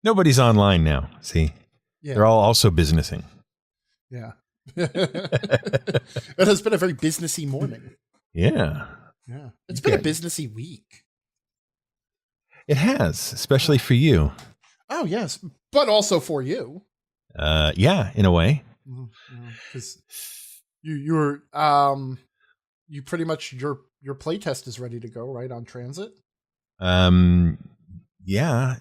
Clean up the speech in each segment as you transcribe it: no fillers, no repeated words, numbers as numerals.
Nobody's online now. See, they're all also businessing. Yeah. It has been a very businessy morning. Yeah. Yeah. It's been a businessy week. It has, especially for you. Oh, yes. But also for you. Yeah, in a way. Because you pretty much, your playtest is ready to go, right, on Transit? Yeah.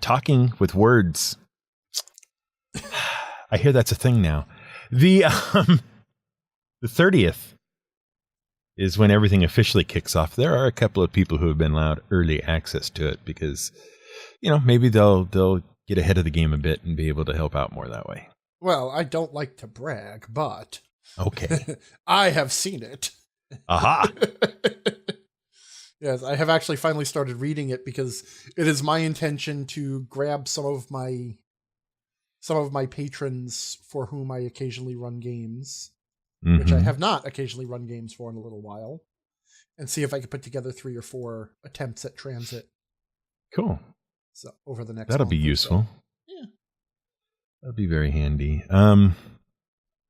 Talking with words. I hear that's a thing now. The 30th is when everything officially kicks off. There are a couple of people who have been allowed early access to it because, maybe they'll get ahead of the game a bit and be able to help out more that way. Well, I don't like to brag, but okay, I have seen it. Aha! Yes, I have actually finally started reading it because it is my intention to grab some of my patrons for whom I occasionally run games, which I have not occasionally run games for in a little while, and see if I can put together 3 or 4 attempts at Transit. Cool. So over the next that'll be useful. So. Yeah, that'll be very handy.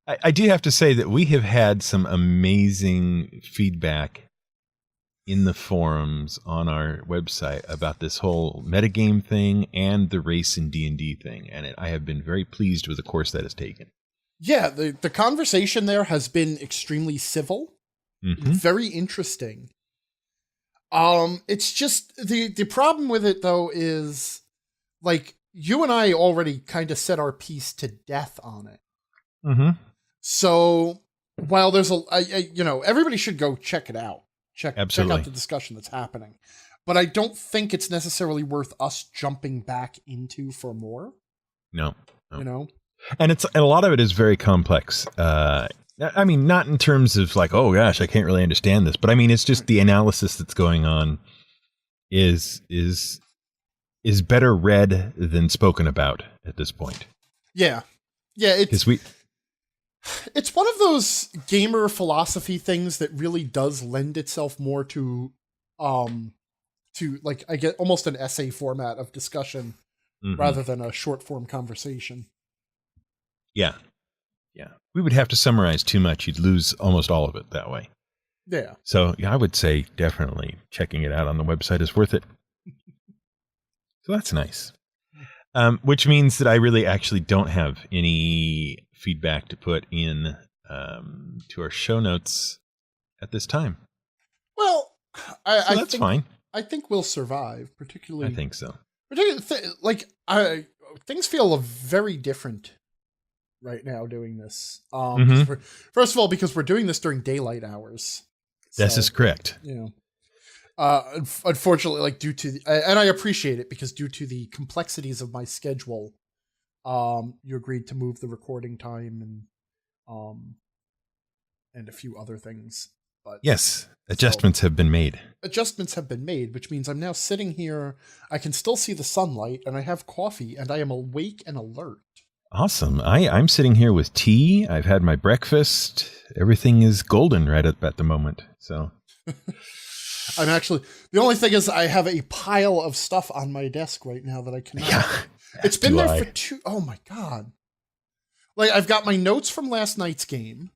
I do have to say that we have had some amazing feedback in the forums on our website about this whole metagame thing and the race in D&D thing, and I have been very pleased with the course that has taken. Yeah, the conversation there has been extremely civil, very interesting. It's just the problem with it though is like you and I already kind of set our piece to death on it. So while there's everybody should go check it out. Check out the discussion that's happening. But I don't think it's necessarily worth us jumping back into for more. No. And a lot of it is very complex. I mean, not in terms of like, oh gosh, I can't really understand this, but I mean, it's just the analysis that's going on is better read than spoken about at this point. Yeah. It's one of those gamer philosophy things that really does lend itself more to like I get almost an essay format of discussion rather than a short form conversation. Yeah. We would have to summarize too much. You'd lose almost all of it that way. Yeah. So I would say definitely checking it out on the website is worth it. So that's nice. Which means that I really actually don't have any feedback to put in to our show notes at this time. Well, I that's fine. I think we'll survive, particularly. I think so. Things feel very different right now doing this. First of all, because we're doing this during daylight hours. This is correct. Unfortunately, like due to and I appreciate it because due to the complexities of my schedule, you agreed to move the recording time and a few other things. But yes, adjustments have been made. Adjustments have been made, which means I'm now sitting here. I can still see the sunlight, and I have coffee, and I am awake and alert. Awesome. I'm sitting here with tea. I've had my breakfast. Everything is golden right at the moment. So. I'm actually, the only thing is I have a pile of stuff on my desk right now that I cannot. Yeah, it's been there for oh my God. Like I've got my notes from last night's game.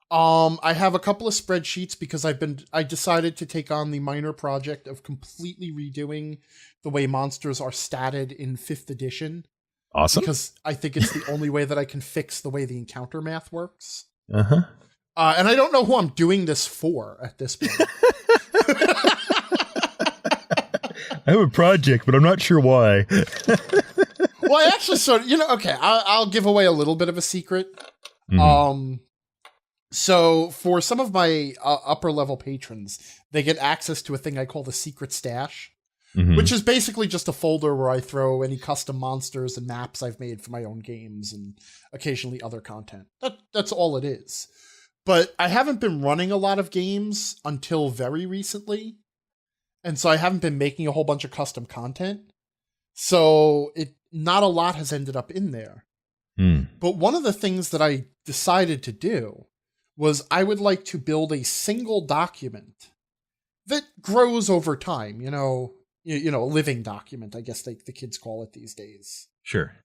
I have a couple of spreadsheets because I decided to take on the minor project of completely redoing the way monsters are statted in 5th edition. Awesome. Because I think it's the only way that I can fix the way the encounter math works. And I don't know who I'm doing this for at this point. I have a project, but I'm not sure why. Well, I actually okay, I'll give away a little bit of a secret. So for some of my upper level patrons, they get access to a thing I call the secret stash, which is basically just a folder where I throw any custom monsters and maps I've made for my own games and occasionally other content. That's all it is. But I haven't been running a lot of games until very recently. And so I haven't been making a whole bunch of custom content. So not a lot has ended up in there. But one of the things that I decided to do was I would like to build a single document that grows over time, a living document, I guess the kids call it these days. Sure.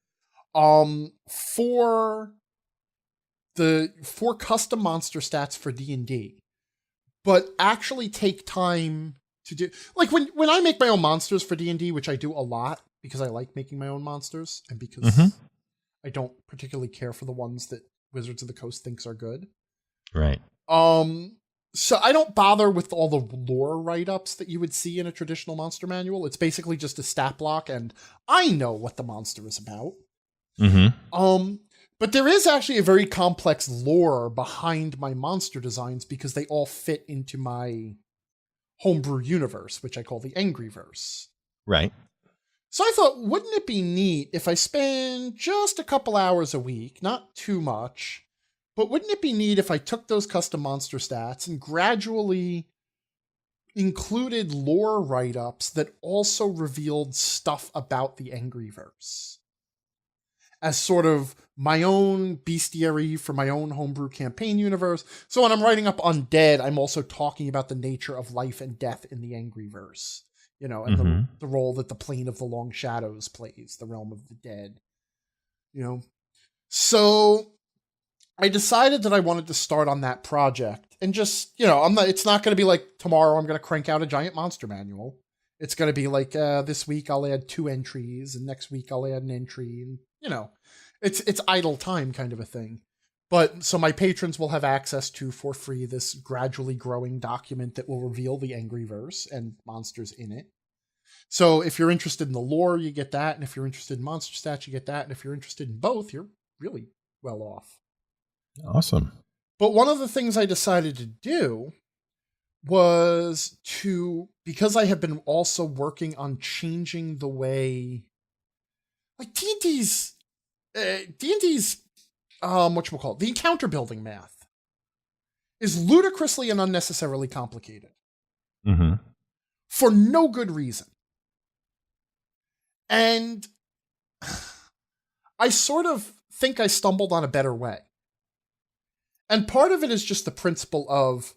For custom monster stats for D&D, but actually take time to do, like when I make my own monsters for D&D, which I do a lot because I like making my own monsters and because I don't particularly care for the ones that Wizards of the Coast thinks are good. Right. So I don't bother with all the lore write-ups that you would see in a traditional monster manual. It's basically just a stat block, and I know what the monster is about. But there is actually a very complex lore behind my monster designs because they all fit into my homebrew universe, which I call the Angryverse. Right. So I thought, wouldn't it be neat if I spend just a couple hours a week, not too much, but wouldn't it be neat if I took those custom monster stats and gradually included lore write-ups that also revealed stuff about the Angryverse as sort of my own bestiary for my own homebrew campaign universe. So when I'm writing up Undead, I'm also talking about the nature of life and death in the Angryverse, and the role that the Plane of the Long Shadows plays, the realm of the dead, So I decided that I wanted to start on that project and just, it's not going to be like tomorrow I'm going to crank out a giant monster manual. It's going to be like, this week I'll add 2 entries and next week I'll add an entry and, it's idle time kind of a thing. But so my patrons will have access to, for free, this gradually growing document that will reveal the Angryverse and monsters in it. So if you're interested in the lore, you get that. And if you're interested in monster stats, you get that. And if you're interested in both, you're really well off. Awesome. But one of the things I decided to do was because I have been also working on changing the way, like D&D's, whatchamacallit, the encounter building math is ludicrously and unnecessarily complicated. For no good reason. And I sort of think I stumbled on a better way. And part of it is just the principle of,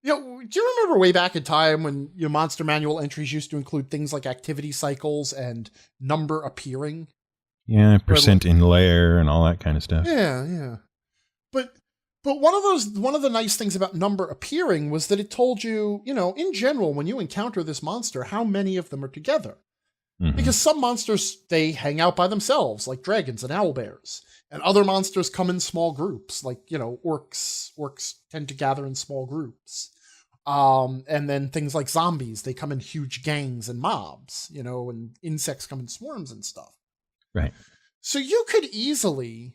do you remember way back in time when your monster manual entries used to include things like activity cycles and number appearing? Yeah, percent in layer and all that kind of stuff. Yeah. But one of the nice things about number appearing was that it told you, in general, when you encounter this monster, how many of them are together. Because some monsters, they hang out by themselves, like dragons and owlbears. And other monsters come in small groups, like, orcs. Orcs tend to gather in small groups. And then things like zombies, they come in huge gangs and mobs, and insects come in swarms and stuff. Right. So you could easily,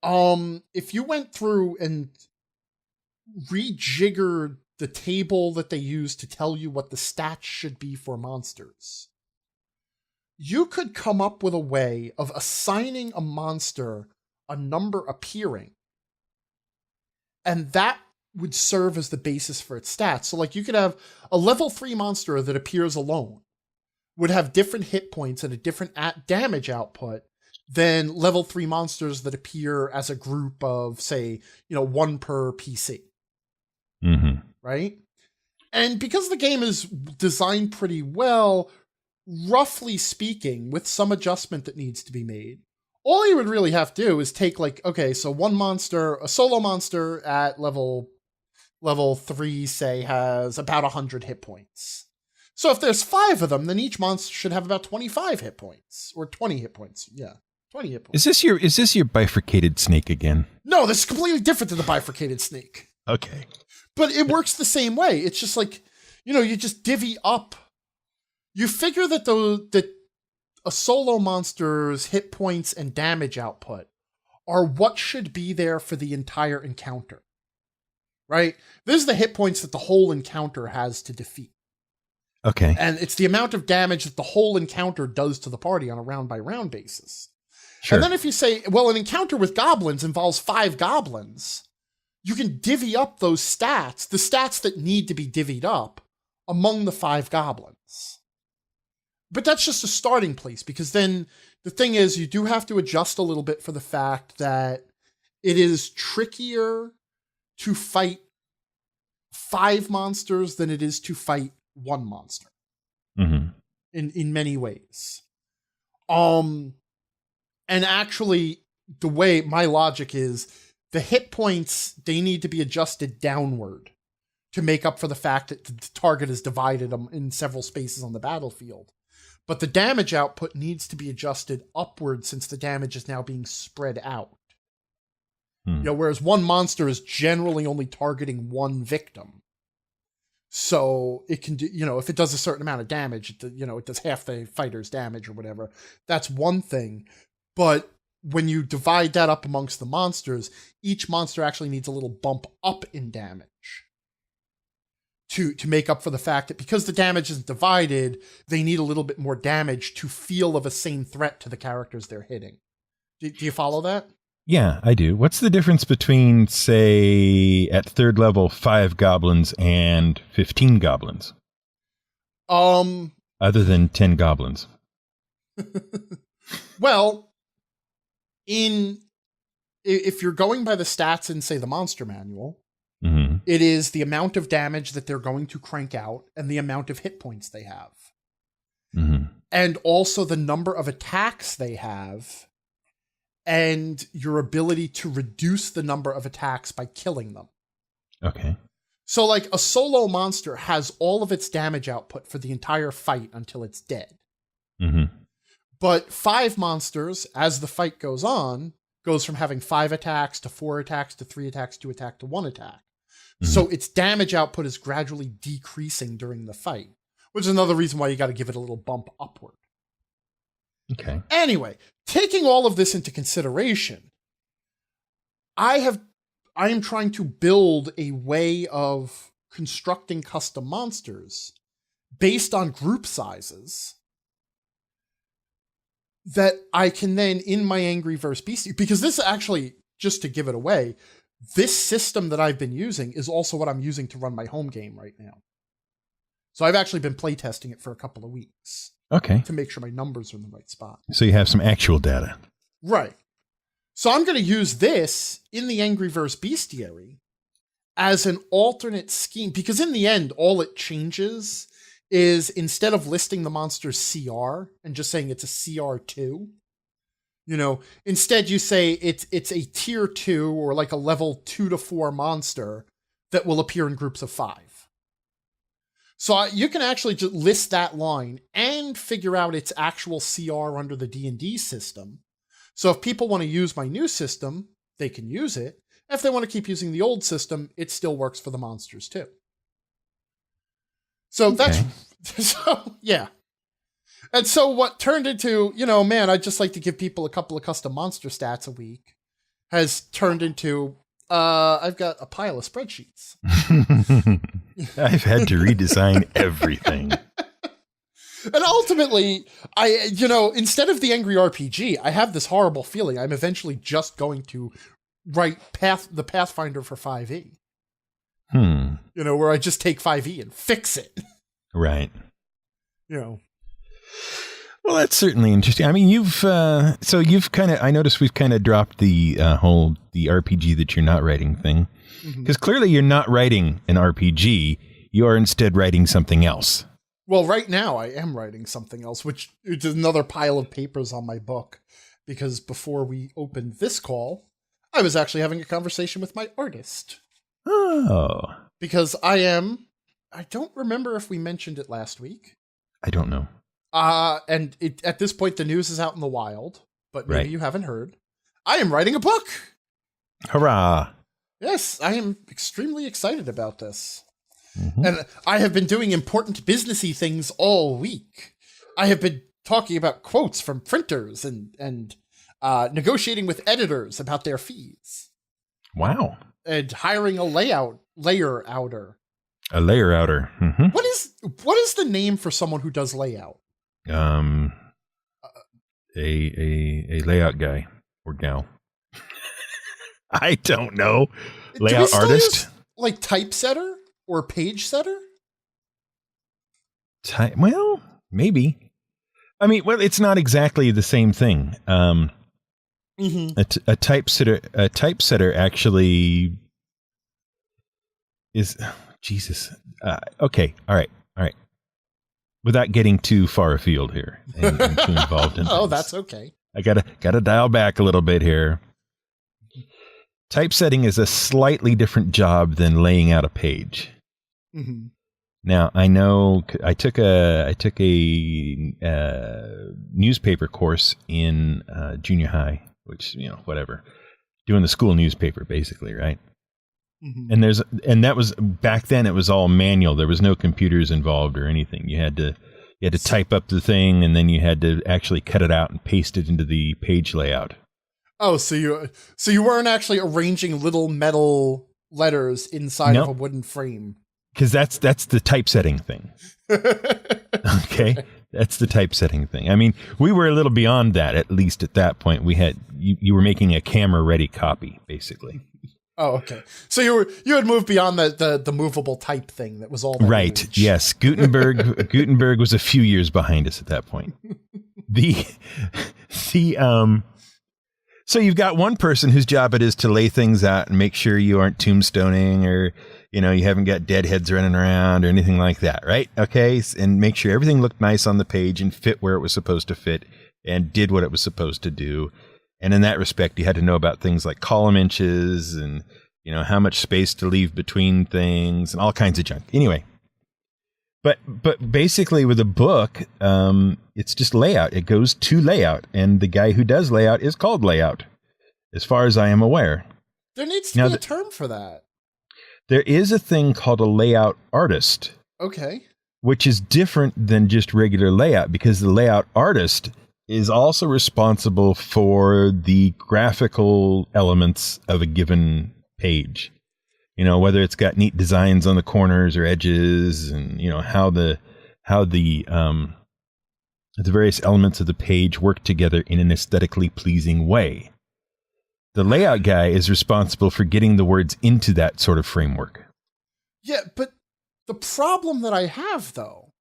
if you went through and rejiggered the table that they use to tell you what the stats should be for monsters, you could come up with a way of assigning a monster a number appearing, and that would serve as the basis for its stats. So like you could have a level 3 monster that appears alone, would have different hit points and a different damage output than level 3 monsters that appear as a group of, say, 1 per PC. Right? And because the game is designed pretty well, roughly speaking, with some adjustment that needs to be made, all you would really have to do is take, like, okay, so one monster, a solo monster at level 3, say, has about 100 hit points. So if there's 5 of them, then each monster should have about 25 hit points, or 20 hit points. Yeah, 20 hit points. Is this your bifurcated snake again? No, this is completely different than the bifurcated snake. Okay. But it works the same way. It's just like, you just divvy up. You figure that a solo monster's hit points and damage output are what should be there for the entire encounter. Right? This is the hit points that the whole encounter has to defeat. Okay. And it's the amount of damage that the whole encounter does to the party on a round-by-round basis. Sure. And then if you say, well, an encounter with goblins involves 5 goblins, you can divvy up those stats, the stats that need to be divvied up, among the 5 goblins. But that's just a starting place, because then the thing is, you do have to adjust a little bit for the fact that it is trickier to fight 5 monsters than it is to fight 1 monster. Mm-hmm. In many ways. And actually, the way my logic is, the hit points, they need to be adjusted downward to make up for the fact that the target is divided in several spaces on the battlefield. But the damage output needs to be adjusted upward since the damage is now being spread out. Whereas 1 monster is generally only targeting 1 victim. So it can do, if it does a certain amount of damage, it does half the fighter's damage or whatever. That's one thing. But when you divide that up amongst the monsters, each monster actually needs a little bump up in damage to make up for the fact that because the damage is divided, they need a little bit more damage to feel of a same threat to the characters they're hitting. Do you follow that? Yeah, I do. What's the difference between, say, at 3rd level, 5 goblins and 15 goblins? Other than 10 goblins. Well, if you're going by the stats in, say, the monster manual, mm-hmm. It is the amount of damage that they're going to crank out and the amount of hit points they have. Mm-hmm. And also the number of attacks they have and your ability to reduce the number of attacks by killing them. Okay. So, like, a solo monster has all of its damage output for the entire fight until it's dead. Mm-hmm. But 5 monsters, as the fight goes on, goes from having 5 attacks to 4 attacks to 3 attacks, 2 attacks to 1 attack. Mm-hmm. So its damage output is gradually decreasing during the fight, which is another reason why you got to give it a little bump upward. Okay. Anyway, taking all of this into consideration, I am trying to build a way of constructing custom monsters based on group sizes that I can then, in my Angry Verse Beastie, because this actually, just to give it away, this system that I've been using is also what I'm using to run my home game right now. So I've actually been playtesting it for a couple of weeks. Okay. To make sure my numbers are in the right spot. So you have some actual data. Right. So I'm going to use this in the Angry Verse Bestiary as an alternate scheme, because in the end, all it changes is instead of listing the monster's CR and just saying it's a CR2, instead you say it's a tier 2 or like a level 2 to 4 monster that will appear in groups of 5. So you can actually just list that line and figure out its actual CR under the D&D system. So if people want to use my new system, they can use it. If they want to keep using the old system, it still works for the monsters too. So yeah. And so what turned into, I'd just like to give people a couple of custom monster stats a week has turned into, I've got a pile of spreadsheets. I've had to redesign everything. And ultimately, instead of the Angry RPG, I have this horrible feeling I'm eventually just going to write the Pathfinder for 5e. Where I just take 5e and fix it. Right. Well, that's certainly interesting. I mean, I noticed we've kind of dropped the whole RPG that you're not writing thing. Because clearly you're not writing an RPG. You are instead writing something else. Well, right now I am writing something else, which is another pile of papers on my book. Because before we opened this call, I was actually having a conversation with my artist. Oh. Because I don't remember if we mentioned it last week. I don't know. And at this point, the news is out in the wild, but maybe you haven't heard. I am writing a book. Hurrah. Yes, I am extremely excited about this. And I have been doing important businessy things all week. I have been talking about quotes from printers and negotiating with editors about their fees. Wow. And hiring a layer outer. A layer outer. Mm-hmm. What is the name for someone who does layout? A layout guy or gal. I don't know. Layout artist? Like typesetter or page setter? Well, maybe. I mean, it's not exactly the same thing. A typesetter actually is. Jesus. Okay. All right. Without getting too far afield here and too involved in Oh, things. that's okay. I gotta dial back a little bit here. Typesetting is a slightly different job than laying out a page. Mm-hmm. Now, I know I took a newspaper course in junior high, which, whatever, doing the school newspaper basically, right? Mm-hmm. And that was back then. It was all manual. There was no computers involved or anything. You had to type up the thing, and then you had to actually cut it out and paste it into the page layout. Oh, so you weren't actually arranging little metal letters inside of a wooden frame. Because that's the typesetting thing. Okay, that's the typesetting thing. I mean, we were a little beyond that. At least at that point, we had you were making a camera ready copy, basically. Oh, okay. So you had moved beyond the movable type thing that was all that right. age. Yes, Gutenberg was a few years behind us at that point. So you've got one person whose job it is to lay things out and make sure you aren't tombstoning or you haven't got deadheads running around or anything like that, right? Okay, and make sure everything looked nice on the page and fit where it was supposed to fit and did what it was supposed to do. And in that respect, you had to know about things like column inches and, how much space to leave between things and all kinds of junk. Anyway, but basically with a book, it's just layout. It goes to layout. And the guy who does layout is called layout, as far as I am aware. There needs to be a term for that. There is a thing called a layout artist. Okay. Which is different than just regular layout, because the layout artist is also responsible for the graphical elements of a given page. Whether it's got neat designs on the corners or edges, and how the various elements of the page work together in an aesthetically pleasing way. The layout guy is responsible for getting the words into that sort of framework. Yeah, but the problem that I have, though,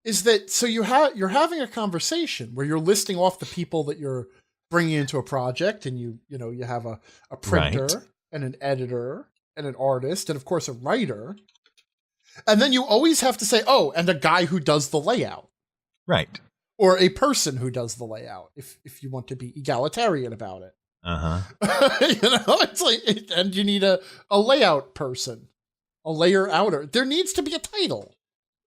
is that you're having a conversation where you're listing off the people that you're bringing into a project, and you have a printer, right, and an editor and an artist and of course a writer, and then you always have to say, oh, and a guy who does the layout, right, or a person who does the layout if you want to be egalitarian about it. It's like, and you need a layout person, a layer outer. There needs to be a title.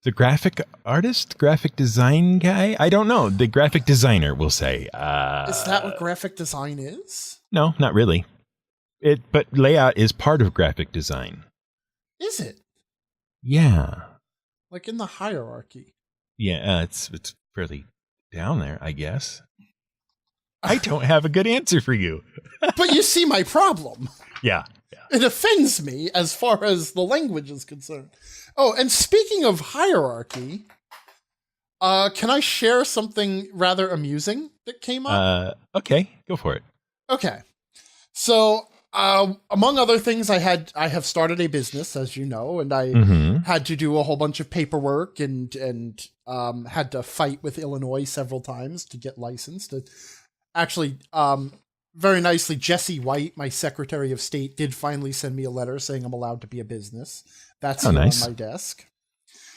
The graphic artist, graphic design guy? I don't know. The graphic designer, we'll say. Is that what graphic design is? No, not really. But layout is part of graphic design. Is it? Yeah. Like in the hierarchy. Yeah, it's fairly down there, I guess. I don't have a good answer for you. But you see my problem. Yeah. It offends me as far as the language is concerned. Oh, and speaking of hierarchy, can I share something rather amusing that came up? Okay, go for it. Okay. So, among other things, I have started a business, as you know, and I had to do a whole bunch of paperwork and had to fight with Illinois several times to get licensed. Actually, very nicely, Jesse White, my Secretary of State, did finally send me a letter saying I'm allowed to be a business. That's nice. On my desk.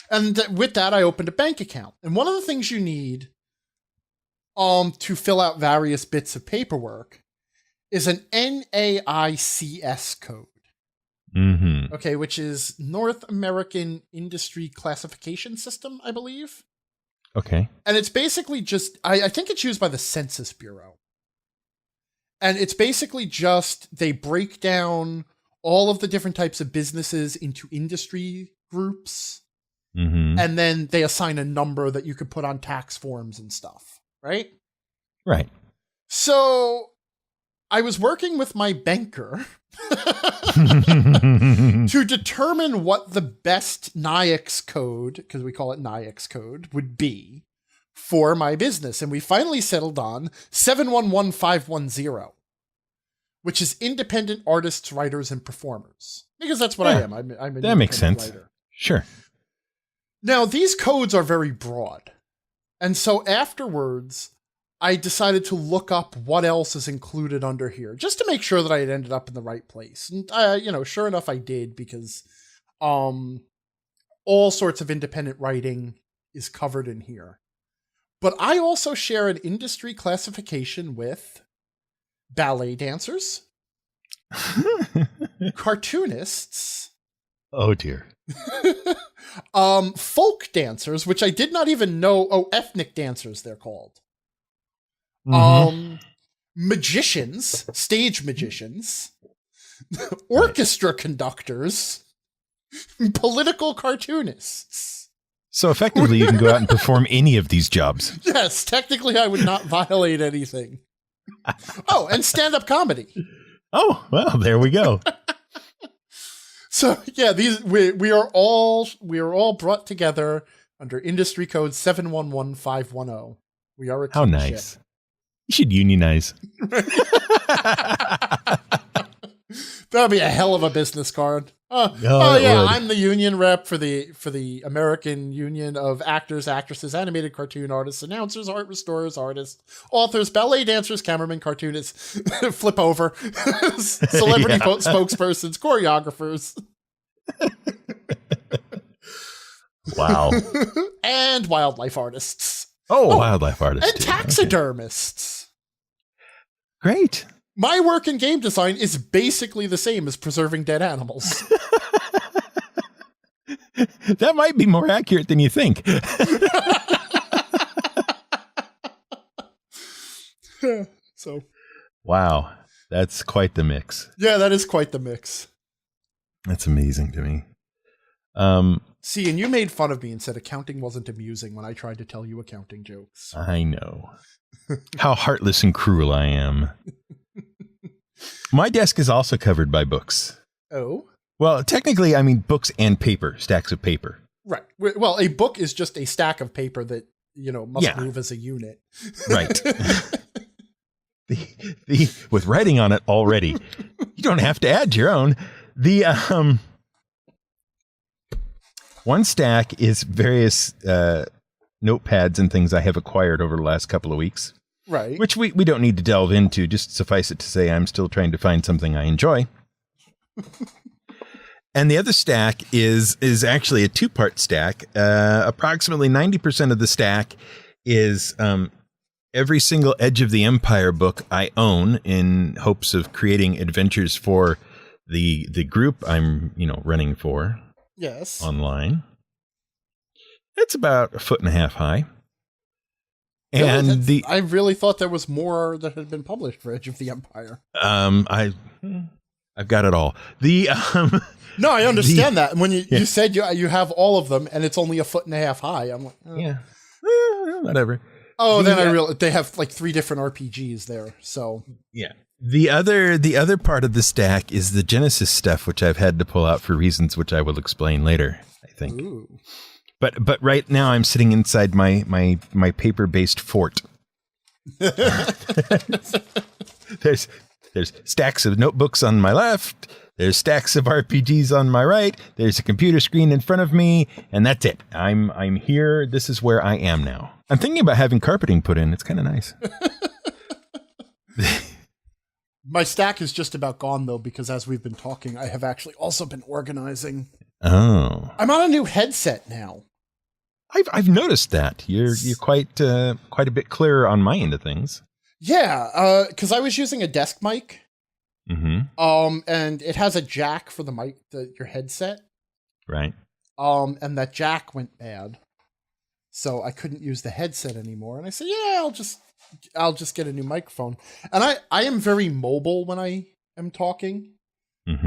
And with that, I opened a bank account. And one of the things you need to fill out various bits of paperwork is an NAICS code. Mm-hmm. Okay, which is North American Industry Classification System, I believe. Okay. And it's basically just, I think it's used by the Census Bureau. And it's basically just, they break down all of the different types of businesses into industry groups. Mm-hmm. And then they assign a number that you could put on tax forms and stuff. Right? Right. So I was working with my banker to determine what the best NAICS code, because we call it NAICS code, would be for my business. And we finally settled on 711510, which is independent artists, writers, and performers. Because that's what I am. I'm an that makes sense. Writer. Sure. Now, these codes are very broad. And so afterwards, I decided to look up what else is included under here, just to make sure that I had ended up in the right place. And, sure enough, I did, because all sorts of independent writing is covered in here. But I also share an industry classification with ballet dancers, cartoonists. Oh dear. Folk dancers, which I did not even know. Oh, ethnic dancers, they're called. Magicians, stage magicians, orchestra conductors, political cartoonists. So effectively, you can go out and perform any of these jobs. Yes, technically I would not violate anything. Oh, and stand-up comedy. Oh, well, there we go. So yeah, we are all brought together under industry code 711510. We are a How team nice. ship. You should unionize. That'd be a hell of a business card. Oh, yeah, would. I'm the union rep for the American Union of Actors, Actresses, Animated Cartoon Artists, Announcers, Art Restorers, Artists, Authors, Ballet Dancers, Cameramen, Cartoonists, Flip Over, Celebrity Spokespersons, Choreographers. Wow. And Wildlife Artists. Oh, wildlife artists. And taxidermists. Okay. Great. My work in game design is basically the same as preserving dead animals. That might be more accurate than you think. So, Wow. That's quite the mix. yeah, that is quite the mix. That's amazing to me. See, and you made fun of me and said accounting wasn't amusing when I tried to tell you accounting jokes. I know. How heartless and cruel I am. My desk is also covered by books. Oh? Well, technically, I mean books and paper, stacks of paper. Right. Well, a book is just a stack of paper that, must move as a unit. Right. With writing on it already. You don't have to add your own. The one stack is various notepads and things I have acquired over the last couple of weeks. Right. Which we don't need to delve into. Just suffice it to say I'm still trying to find something I enjoy. And the other stack is actually a two-part stack. Approximately 90% of the stack is every single Edge of the Empire book I own in hopes of creating adventures for the group I'm running for. Yes. Online. It's about 1.5 feet high. And I really thought there was more that had been published for Edge of the Empire. I've got it all. No, I understand that. When you said you have all of them and it's only 1.5 feet high, I'm like, oh. Yeah, whatever. Oh, then I realized they have like 3 different RPGs there. So yeah, the other part of the stack is the Genesys stuff, which I've had to pull out for reasons which I will explain later, I think. Ooh. But right now I'm sitting inside my paper-based fort. There's stacks of notebooks on my left. There's stacks of RPGs on my right. There's a computer screen in front of me, and that's it. I'm here. This is where I am now. I'm thinking about having carpeting put in. It's kind of nice. My stack is just about gone though, because as we've been talking, I have actually also been organizing. Oh, I'm on a new headset now. I've noticed that you're quite a bit clearer on my end of things. Yeah, because I was using a desk mic. Mm-hmm. And it has a jack for the mic, your headset. Right. And that jack went bad, so I couldn't use the headset anymore. And I said, yeah, I'll just get a new microphone. And I am very mobile when I am talking,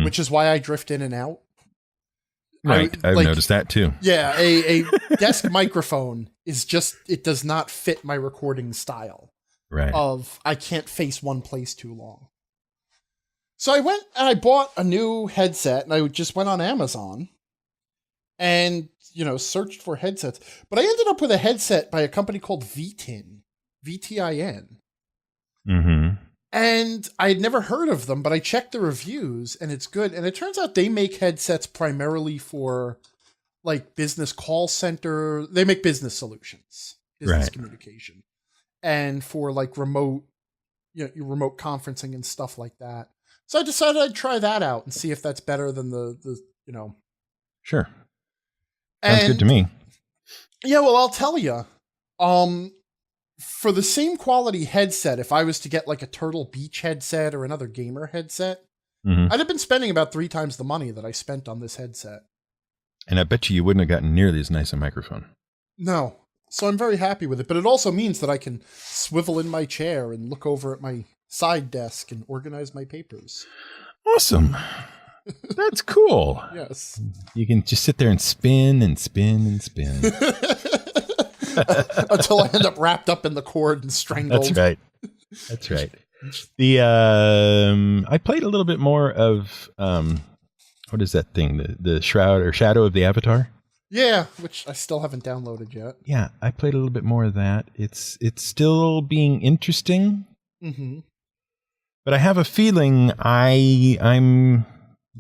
which is why I drift in and out. Right. I've noticed that too. Yeah. A desk microphone is it does not fit my recording style. Right. I can't face one place too long. So I went and I bought a new headset, and I just went on Amazon and, searched for headsets. But I ended up with a headset by a company called VTIN. VTIN. Mm-hmm. And I had never heard of them, but I checked the reviews, and it's good. And it turns out they make headsets primarily for, like, business call center. They make business solutions, business communication. And for, like, remote conferencing and stuff like that. So I decided I'd try that out and see if that's better than the. Sure. Sounds good to me. Yeah, well, I'll tell you. For the same quality headset, if I was to get like a Turtle Beach headset or another gamer headset, I'd have been spending about 3 times the money that I spent on this headset. And I bet you wouldn't have gotten nearly as nice a microphone. No. So I'm very happy with it. But it also means that I can swivel in my chair and look over at my side desk and organize my papers. Awesome. That's cool. Yes. You can just sit there and spin and spin and spin. Until I end up wrapped up in the cord and strangled. That's right. That's right. The I played a little bit more of what is that thing? The Shroud or Shadow of the Avatar? Yeah, which I still haven't downloaded yet. Yeah, I played a little bit more of that. It's still being interesting. Mm-hmm. But I have a feeling I'm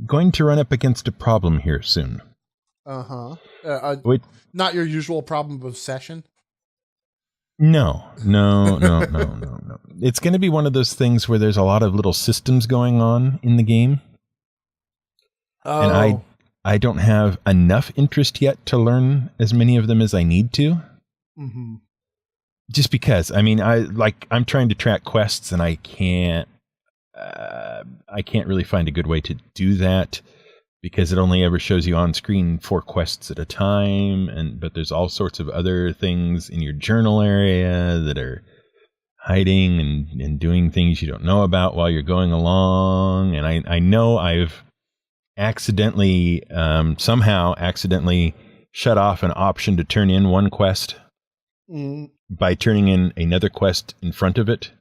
going to run up against a problem here soon. Uh-huh. Not your usual problem of obsession? No. It's going to be one of those things where there's a lot of little systems going on in the game. Oh. And I don't have enough interest yet to learn as many of them as I need to. Mm-hmm. Just because, I mean, I'm trying to track quests and I can't really find a good way to do that because it only ever shows you on screen 4 quests at a time. But there's all sorts of other things in your journal area that are hiding and doing things you don't know about while you're going along. And I know I've somehow accidentally shut off an option to turn in one quest by turning in another quest in front of it.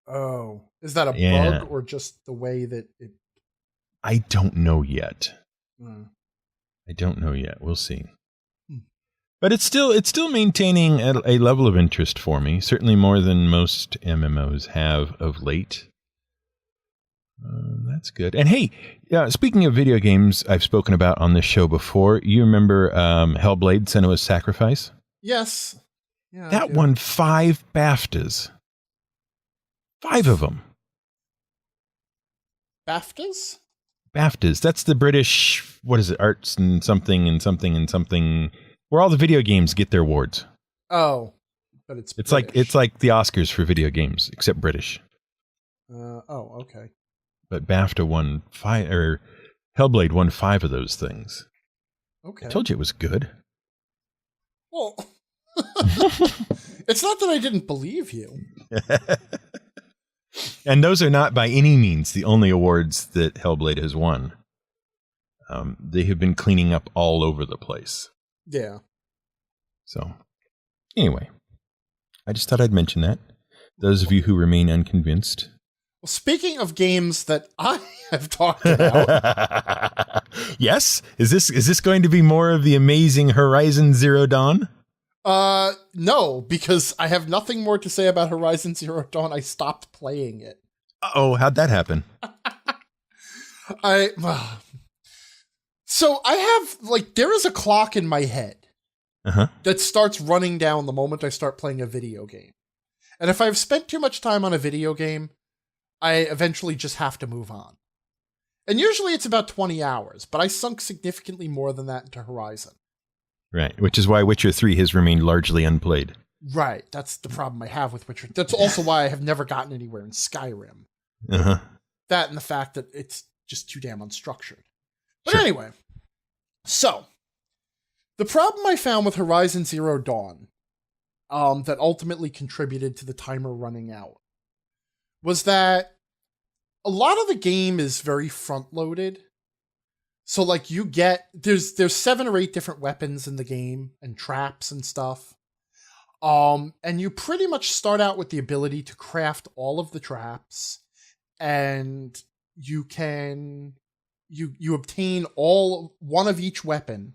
Oh, is that a bug or just the way that it? I don't know yet. I don't know yet. We'll see. But it's still maintaining a level of interest for me. Certainly more than most MMOs have of late. That's good. And hey, speaking of video games I've spoken about on this show before, you remember Hellblade: Senua's Sacrifice? Yes. Yeah, that won 5 BAFTAs. 5 of them. BAFTAs? BAFTAs. That's the British, what is it, arts and something and something and something, where all the video games get their awards. Oh, but it's British. Like the Oscars for video games, except British. Oh, okay. But BAFTA won 5, or Hellblade won 5 of those things. Okay. I told you it was good. Well, it's not that I didn't believe you. And those are not by any means the only awards that Hellblade has won. They have been cleaning up all over the place. Yeah. So, anyway, I just thought I'd mention that. Those of you who remain unconvinced. Well, speaking of games that I have talked about. Yes? Is this going to be more of the amazing Horizon Zero Dawn? No, because I have nothing more to say about Horizon Zero Dawn. I stopped playing it. Uh-oh, how'd that happen? So I have, there is a clock in my head that starts running down the moment I start playing a video game. And if I've spent too much time on a video game, I eventually just have to move on. And usually it's about 20 hours, but I sunk significantly more than that into Horizon. Right, which is why Witcher 3 has remained largely unplayed. Right, that's the problem I have with Witcher. That's also why I have never gotten anywhere in Skyrim. That and the fact that it's just too damn unstructured. But anyway, so the problem I found with Horizon Zero Dawn that ultimately contributed to the timer running out was that a lot of the game is very front-loaded. So, you get... There's 7 or 8 different weapons in the game, and traps and stuff. And you pretty much start out with the ability to craft all of the traps, and you can... You obtain one of each weapon,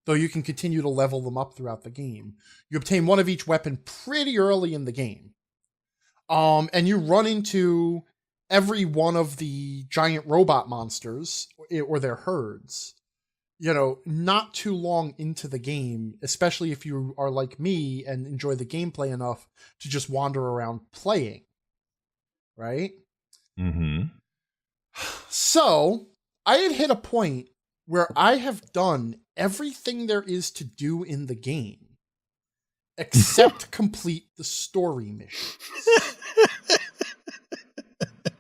though you can continue to level them up throughout the game. You obtain one of each weapon pretty early in the game. And you run into every one of the giant robot monsters or their herds, not too long into the game, especially if you are like me and enjoy the gameplay enough to just wander around playing. Right? Mm-hmm. So I had hit a point where I have done everything there is to do in the game except complete the story missions.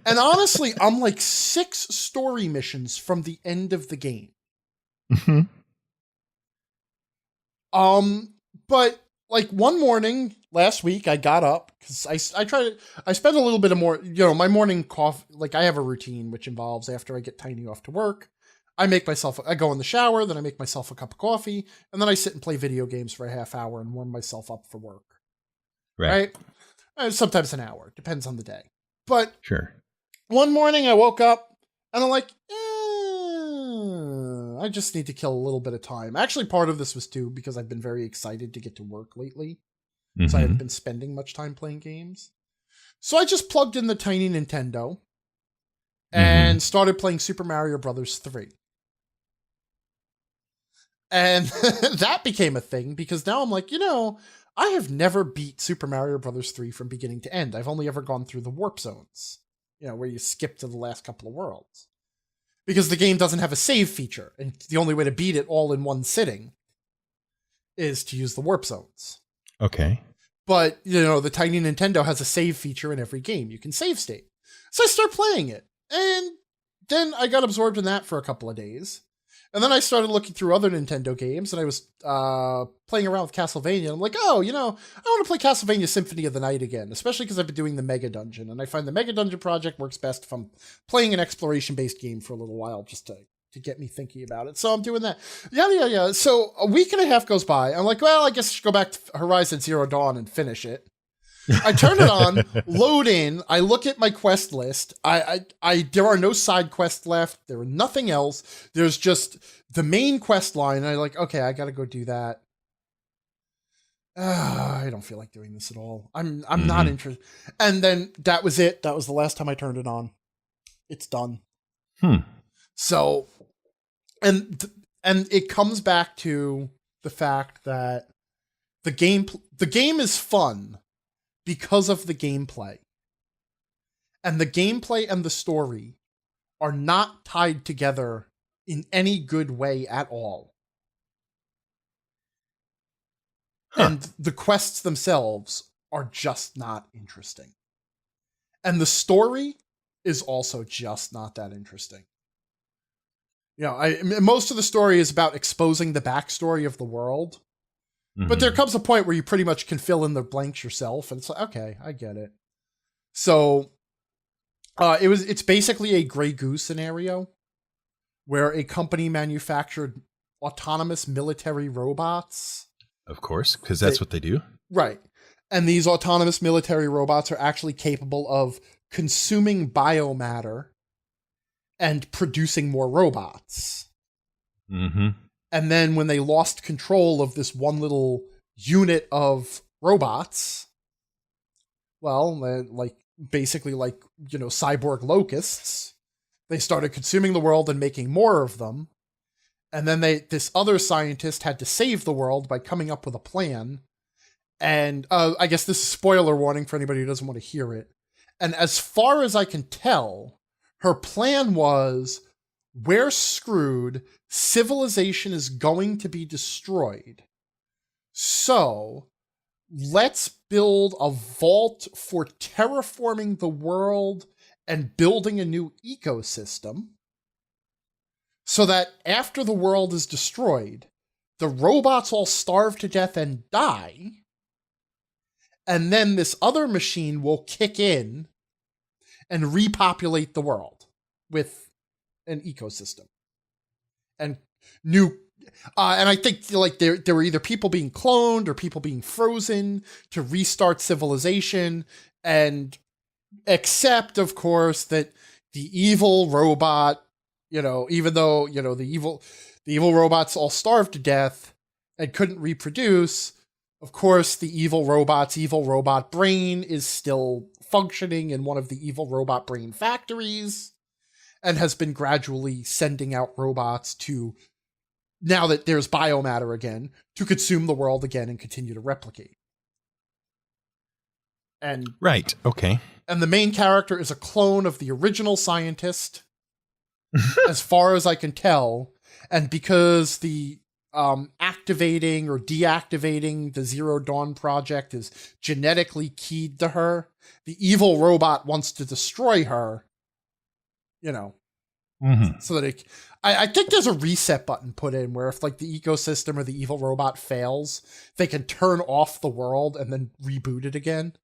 And honestly, I'm like 6 story missions from the end of the game. Mm-hmm. But like one morning last week, I got up because I spend a little bit of more, my morning coffee. Like I have a routine which involves after I get Tiny off to work, I go in the shower, then I make myself a cup of coffee, and then I sit and play video games for a half hour and warm myself up for work. Right? Sometimes an hour, depends on the day. But sure. One morning I woke up and I'm like, I just need to kill a little bit of time. Actually, part of this was too because I've been very excited to get to work lately. Mm-hmm. So I haven't been spending much time playing games. So I just plugged in the tiny Nintendo and started playing Super Mario Brothers 3. And that became a thing because now I'm like, I have never beat Super Mario Brothers 3 from beginning to end. I've only ever gone through the warp zones, where you skip to the last couple of worlds. Because the game doesn't have a save feature, and the only way to beat it all in one sitting is to use the warp zones. Okay. But, the tiny Nintendo has a save feature in every game. You can save state. So I start playing it. And then I got absorbed in that for a couple of days. And then I started looking through other Nintendo games, and I was playing around with Castlevania. And I'm like, I want to play Castlevania Symphony of the Night again, especially because I've been doing the Mega Dungeon. And I find the Mega Dungeon project works best if I'm playing an exploration-based game for a little while, just to get me thinking about it. So I'm doing that. Yeah. So a week and a half goes by. I'm like, well, I guess I should go back to Horizon Zero Dawn and finish it. I turn it on, load in, I look at my quest list. There are no side quests left. There are nothing else. There's just the main quest line. And I'm like, okay, I got to go do that. I don't feel like doing this at all. I'm not interested. And then that was it. That was the last time I turned it on. It's done. So, and it comes back to the fact that the game is fun because of the gameplay. And the gameplay and the story are not tied together in any good way at all. And the quests themselves are just not interesting. And the story is also just not that interesting. Most of the story is about exposing the backstory of the world. But there comes a point where you pretty much can fill in the blanks yourself, and it's like, okay, I get it. So, it's basically a Grey Goose scenario where a company manufactured autonomous military robots. Of course, because that's what they do. Right. And these autonomous military robots are actually capable of consuming biomatter and producing more robots. And then when they lost control of this one little unit of robots, basically cyborg locusts, they started consuming the world and making more of them. And then this other scientist had to save the world by coming up with a plan. And I guess this is spoiler warning for anybody who doesn't want to hear it. And as far as I can tell, her plan was, we're screwed. Civilization is going to be destroyed. So let's build a vault for terraforming the world and building a new ecosystem so that after the world is destroyed, the robots all starve to death and die. And then this other machine will kick in and repopulate the world with an ecosystem. And new, and I think there were either people being cloned or people being frozen to restart civilization, and except of course that the evil robot, even though the evil robots all starved to death and couldn't reproduce, of course the evil robot brain is still functioning in one of the evil robot brain factories, and has been gradually sending out robots to, now that there's biomatter again, to consume the world again and continue to replicate. And right, okay. And the main character is a clone of the original scientist, as far as I can tell. And because the activating or deactivating the Zero Dawn project is genetically keyed to her. The evil robot wants to destroy her, so that I think there's a reset button put in where if like the ecosystem or the evil robot fails, they can turn off the world and then reboot it again.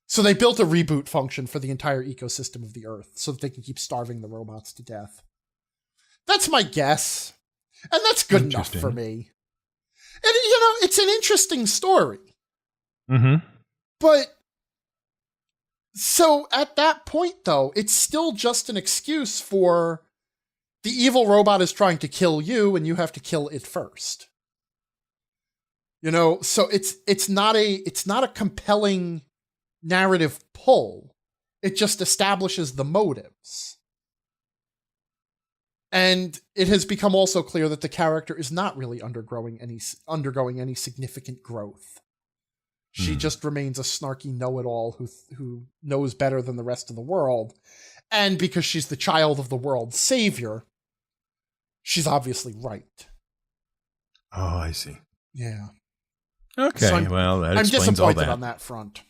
So they built a reboot function for the entire ecosystem of the Earth so that they can keep starving the robots to death. That's my guess. And that's good enough for me. And, it's an interesting story. Mm-hmm. But, so at that point, though, it's still just an excuse for the evil robot is trying to kill you and you have to kill it first. So it's not a compelling narrative pull. It just establishes the motives. And it has become also clear that the character is not really undergoing any significant growth. She just remains a snarky know-it-all who knows better than the rest of the world. And because she's the child of the world's savior, she's obviously right. Oh, I see. Yeah. Okay, So that explains all I'm disappointed that. on that front.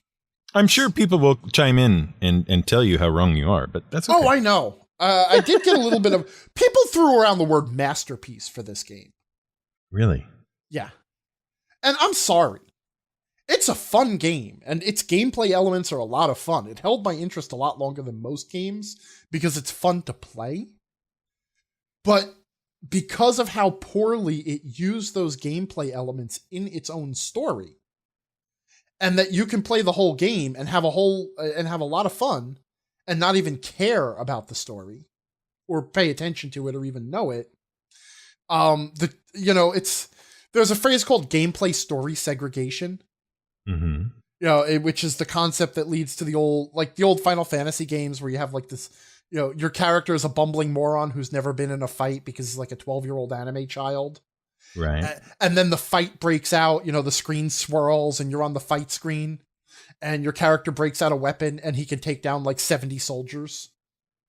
I'm sure people will chime in and tell you how wrong you are, but that's okay. Oh, I know. I did get a little bit of... People threw around the word masterpiece for this game. Really? Yeah. And I'm sorry. It's a fun game, and its gameplay elements are a lot of fun. It held my interest a lot longer than most games because it's fun to play. But because of how poorly it used those gameplay elements in its own story, and that you can play the whole game and have a lot of fun and not even care about the story or pay attention to it or even know it. There's a phrase called gameplay story segregation. Mm-hmm. Which is the concept that leads to the old Final Fantasy games where you have like this, your character is a bumbling moron who's never been in a fight because he's like a 12-year-old anime child. Right. And then the fight breaks out, the screen swirls and you're on the fight screen and your character breaks out a weapon and he can take down like 70 soldiers.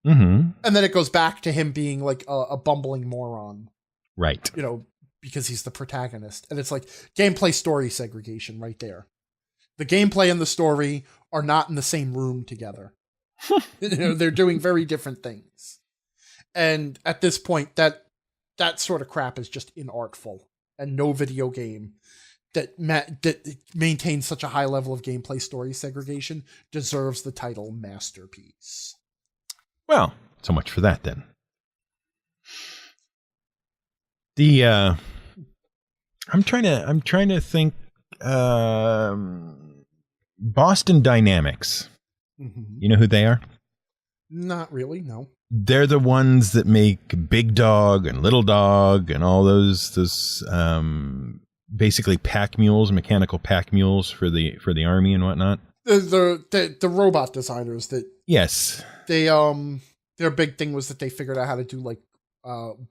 Mm-hmm. And then it goes back to him being like a bumbling moron. Right. Because he's the protagonist. And it's like gameplay story segregation right there. The gameplay and the story are not in the same room together. They're doing very different things. And at this point, that sort of crap is just inartful. And no video game that maintains such a high level of gameplay story segregation deserves the title masterpiece. Well, so much for that then. I'm trying to think. Boston Dynamics. Mm-hmm. You know who they are? Not really, no. They're the ones that make Big Dog and Little Dog and all those basically pack mules, mechanical pack mules for the army and whatnot. The robot designers that yes, they their big thing was that they figured out how to do like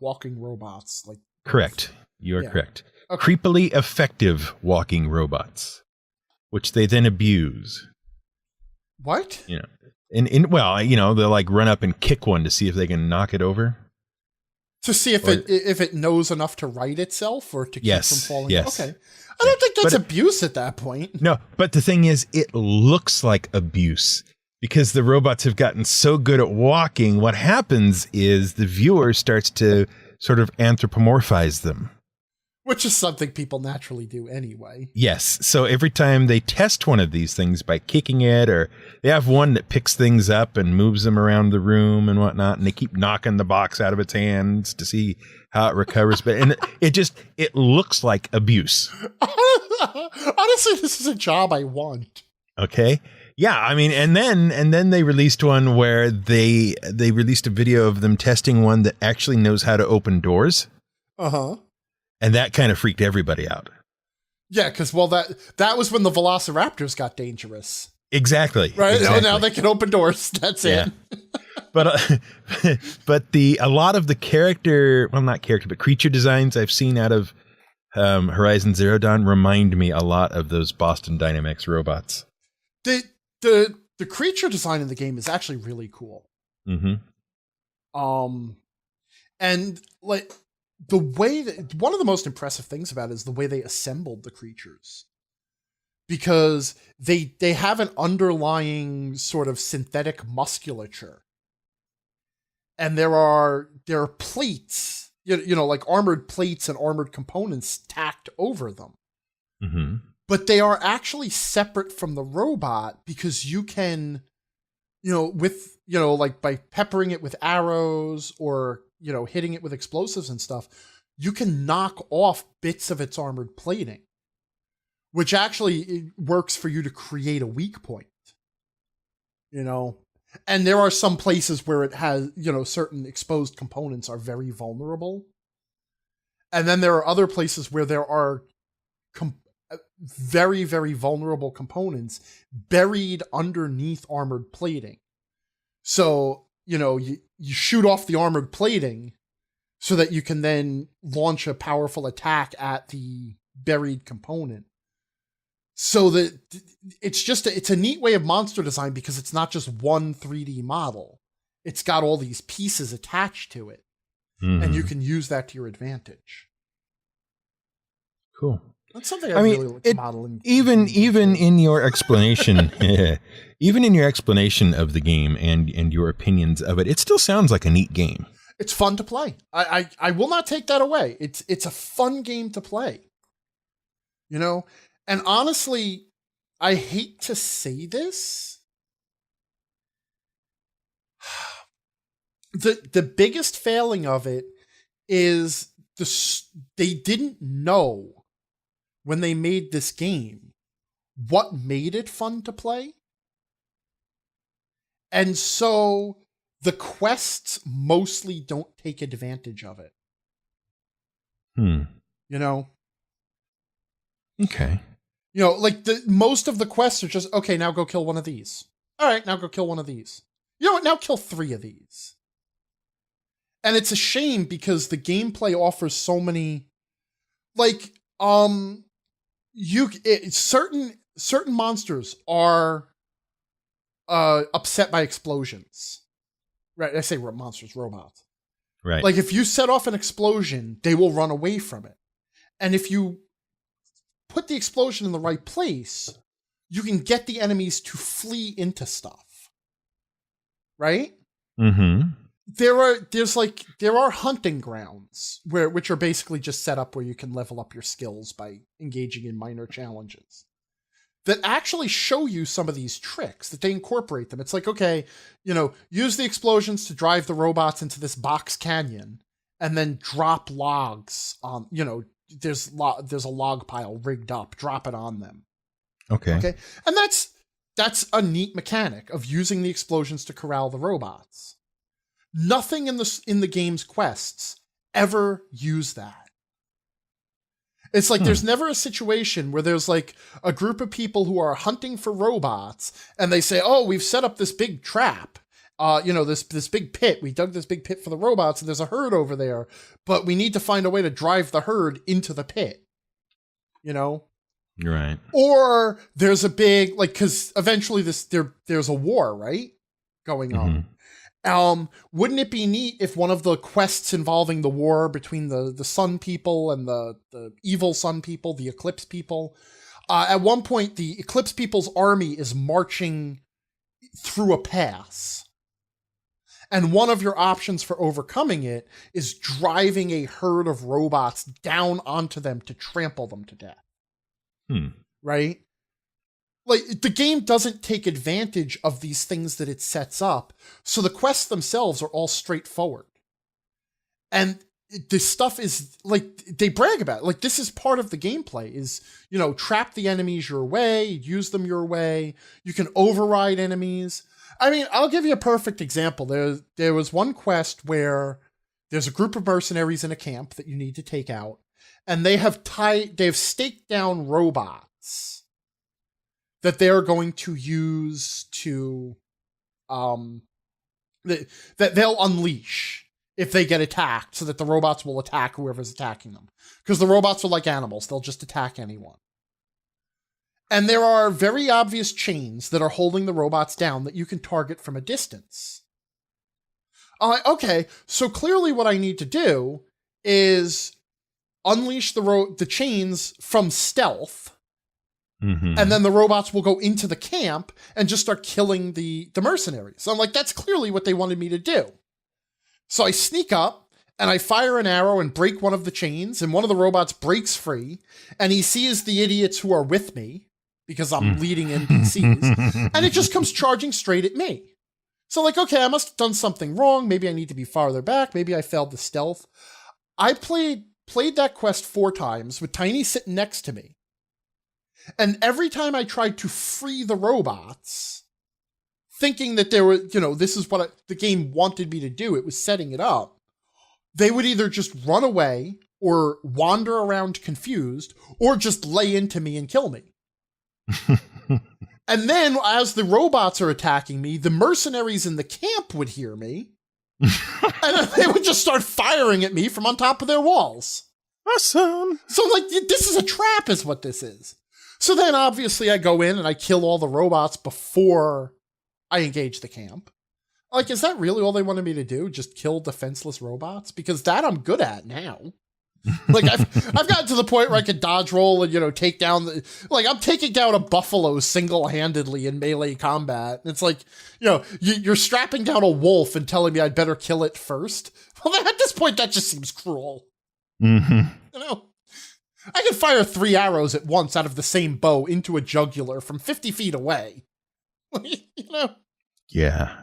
walking robots. Like correct, you are correct. Okay. Creepily effective walking robots, which they then abuse. What? They'll like run up and kick one to see if they can knock it over. To see if it knows enough to right itself or to keep from falling. Yes. Okay. I don't think that's abuse at that point. No, but the thing is, it looks like abuse because the robots have gotten so good at walking. What happens is the viewer starts to sort of anthropomorphize them. Which is something people naturally do anyway. Yes. So every time they test one of these things by kicking it, or they have one that picks things up and moves them around the room and whatnot, and they keep knocking the box out of its hands to see how it recovers. But it looks like abuse. Honestly, this is a job I want. Okay. Yeah, I mean, and then they released one where they released a video of them testing one that actually knows how to open doors. Uh-huh. And that kind of freaked everybody out. Yeah, because that was when the Velociraptors got dangerous. Exactly. Right. Exactly. Now they can open doors. That's it. But a lot of the creature designs I've seen out of Horizon Zero Dawn remind me a lot of those Boston Dynamics robots. The creature design in the game is actually really cool. Mm-hmm. And like the way that one of the most impressive things about it is the way they assembled the creatures, because they have an underlying sort of synthetic musculature, and there are plates, like armored plates and armored components tacked over them. Mm-hmm. But they are actually separate from the robot, because you can, like by peppering it with arrows or, hitting it with explosives and stuff, you can knock off bits of its armored plating, which actually works for you to create a weak point, And there are some places where it has, certain exposed components are very vulnerable. And then there are other places where there are very, very vulnerable components buried underneath armored plating. So, you shoot off the armored plating so that you can then launch a powerful attack at the buried component. So that it's a neat way of monster design, because it's not just one 3D model. It's got all these pieces attached to it. Mm-hmm. And you can use that to your advantage. Cool. That's something I really like to model. Even in your explanation, even in your explanation of the game and your opinions of it, it still sounds like a neat game. It's fun to play. I will not take that away. It's a fun game to play. And honestly, I hate to say this. The biggest failing of it is they didn't know when they made this game what made it fun to play. And so the quests mostly don't take advantage of it. Okay. Like most of the quests are just, okay, now go kill one of these. All right, now go kill one of these. You know what? Now kill 3 of these. And it's a shame, because the gameplay offers so many, certain monsters are upset by explosions. Right? I say monsters, robots. Right. Like if you set off an explosion, they will run away from it. And if you put the explosion in the right place, you can get the enemies to flee into stuff. Right? Mm-hmm. There are hunting grounds which are basically just set up where you can level up your skills by engaging in minor challenges that actually show you some of these tricks, that they incorporate them. It's like, okay, use the explosions to drive the robots into this box canyon, and then drop logs on, there's a log pile rigged up, drop it on them. Okay. And that's a neat mechanic of using the explosions to corral the robots. Nothing in the game's quests ever use that. It's like there's never a situation where there's like a group of people who are hunting for robots, and they say, "Oh, we've set up this big trap. This big pit. We dug this big pit for the robots, and there's a herd over there, but we need to find a way to drive the herd into the pit." Right. Or there's a big, because eventually there's a war, right, going on. Mm-hmm. Wouldn't it be neat if one of the quests involving the war between the Sun people and the evil Sun people, the Eclipse people, at one point the Eclipse people's army is marching through a pass, and one of your options for overcoming it is driving a herd of robots down onto them to trample them to death. Right? Like, the game doesn't take advantage of these things that it sets up, so the quests themselves are all straightforward. And this stuff is, they brag about it. This is part of the gameplay, is, trap the enemies your way, use them your way, you can override enemies. I mean, I'll give you a perfect example. There was one quest where there's a group of mercenaries in a camp that you need to take out, and they have staked down robots that they're going to use to, that they'll unleash if they get attacked, so that the robots will attack whoever's attacking them. Because the robots are like animals. They'll just attack anyone. And there are very obvious chains that are holding the robots down that you can target from a distance. I'm like, okay, so clearly what I need to do is unleash the chains from stealth, and then the robots will go into the camp and just start killing the mercenaries. So I'm like, that's clearly what they wanted me to do. So I sneak up and I fire an arrow and break one of the chains, and one of the robots breaks free, and he sees the idiots who are with me because I'm leading NPCs, and it just comes charging straight at me. So like, okay, I must have done something wrong. Maybe I need to be farther back. Maybe I failed the stealth. I played that quest 4 times with Tiny sitting next to me. And every time I tried to free the robots, thinking that there were, this is what the game wanted me to do, it was setting it up, they would either just run away or wander around confused or just lay into me and kill me. And then as the robots are attacking me, the mercenaries in the camp would hear me. And they would just start firing at me from on top of their walls. Awesome. So I'm like, this is a trap is what this is. So then obviously I go in and I kill all the robots before I engage the camp. Like, is that really all they wanted me to do? Just kill defenseless robots? Because that I'm good at now. Like, I've gotten to the point where I can dodge roll and, take down I'm taking down a buffalo single-handedly in melee combat. It's like, you're strapping down a wolf and telling me I'd better kill it first. Well, at this point, that just seems cruel. I can fire 3 arrows at once out of the same bow into a jugular from 50 feet away. Yeah.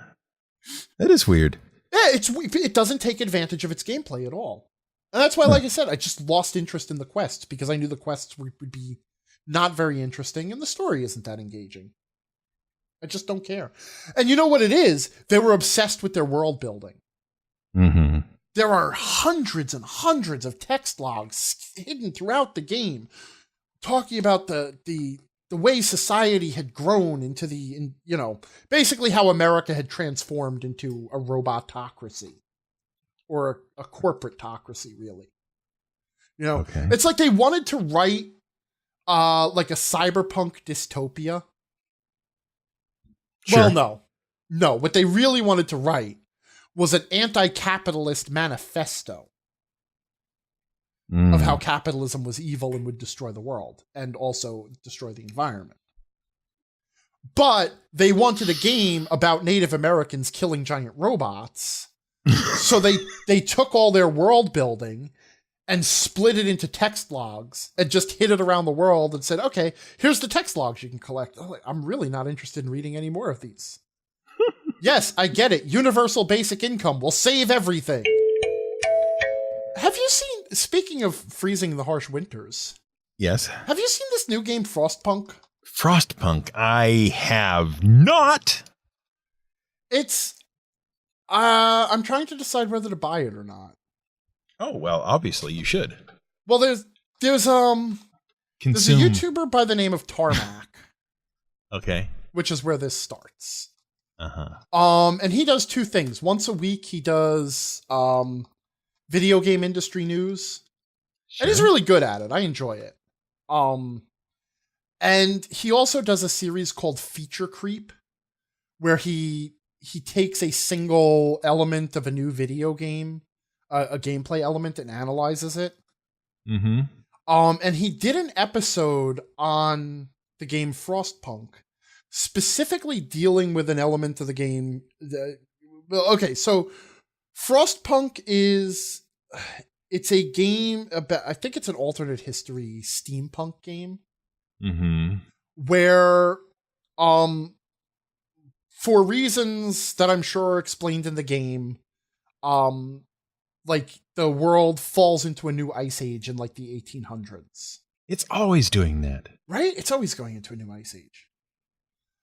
That is weird. Yeah, it doesn't take advantage of its gameplay at all. And that's why, like I said, I just lost interest in the quests because I knew the quests would be not very interesting and the story isn't that engaging. I just don't care. And you know what it is? They were obsessed with their world building. There are hundreds and hundreds of text logs hidden throughout the game talking about the way society had grown into basically how America had transformed into a robotocracy. Or a corporatocracy, really. Okay. It's like they wanted to write like a cyberpunk dystopia. Sure. Well, no. What they really wanted to write was an anti-capitalist manifesto of how capitalism was evil and would destroy the world and also destroy the environment. But they wanted a game about Native Americans killing giant robots. So they took all their world building and split it into text logs and just hid it around the world and said, okay, here's the text logs you can collect. I'm really not interested in reading any more of these. Yes, I get it. Universal basic income will save everything. Have you seen, speaking of freezing the harsh winters? Yes. Have you seen this new game, Frostpunk? Frostpunk, I have not. I'm trying to decide whether to buy it or not. Oh, well, obviously you should. Well, there's a YouTuber by the name of Tarmac. Okay. Which is where this starts. And he does 2 things. Once a week, he does video game industry news. Sure. And he's really good at it. I enjoy it. And he also does a series called Feature Creep, where he takes a single element of a new video game, a gameplay element, and analyzes it. And he did an episode on the game Frostpunk, specifically dealing with an element of the game. Okay, so Frostpunk it's a game about, I think it's an alternate history steampunk game. Where, for reasons that I'm sure are explained in the game, the world falls into a new ice age in the 1800s. It's always doing that. Right? It's always going into a new ice age.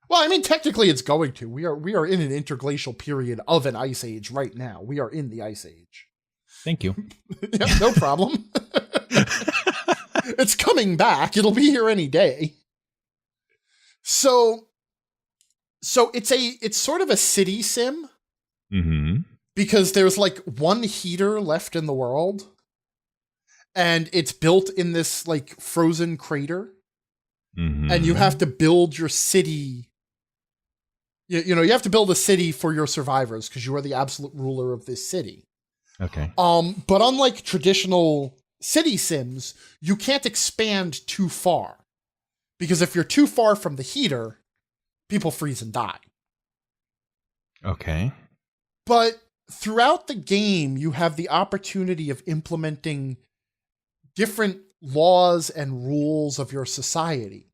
Well, I mean, technically it's going to. We are in an interglacial period of an ice age right now. We are in the ice age. Thank you. Yeah, no problem. It's coming back. It'll be here any day. So it's sort of a city sim. Because there's one heater left in the world. And it's built in this frozen crater. And you have to build your city. You have to build a city for your survivors because you are the absolute ruler of this city. Okay. But unlike traditional city sims, you can't expand too far. Because if you're too far from the heater, people freeze and die. Okay. But throughout the game, you have the opportunity of implementing different laws and rules of your society.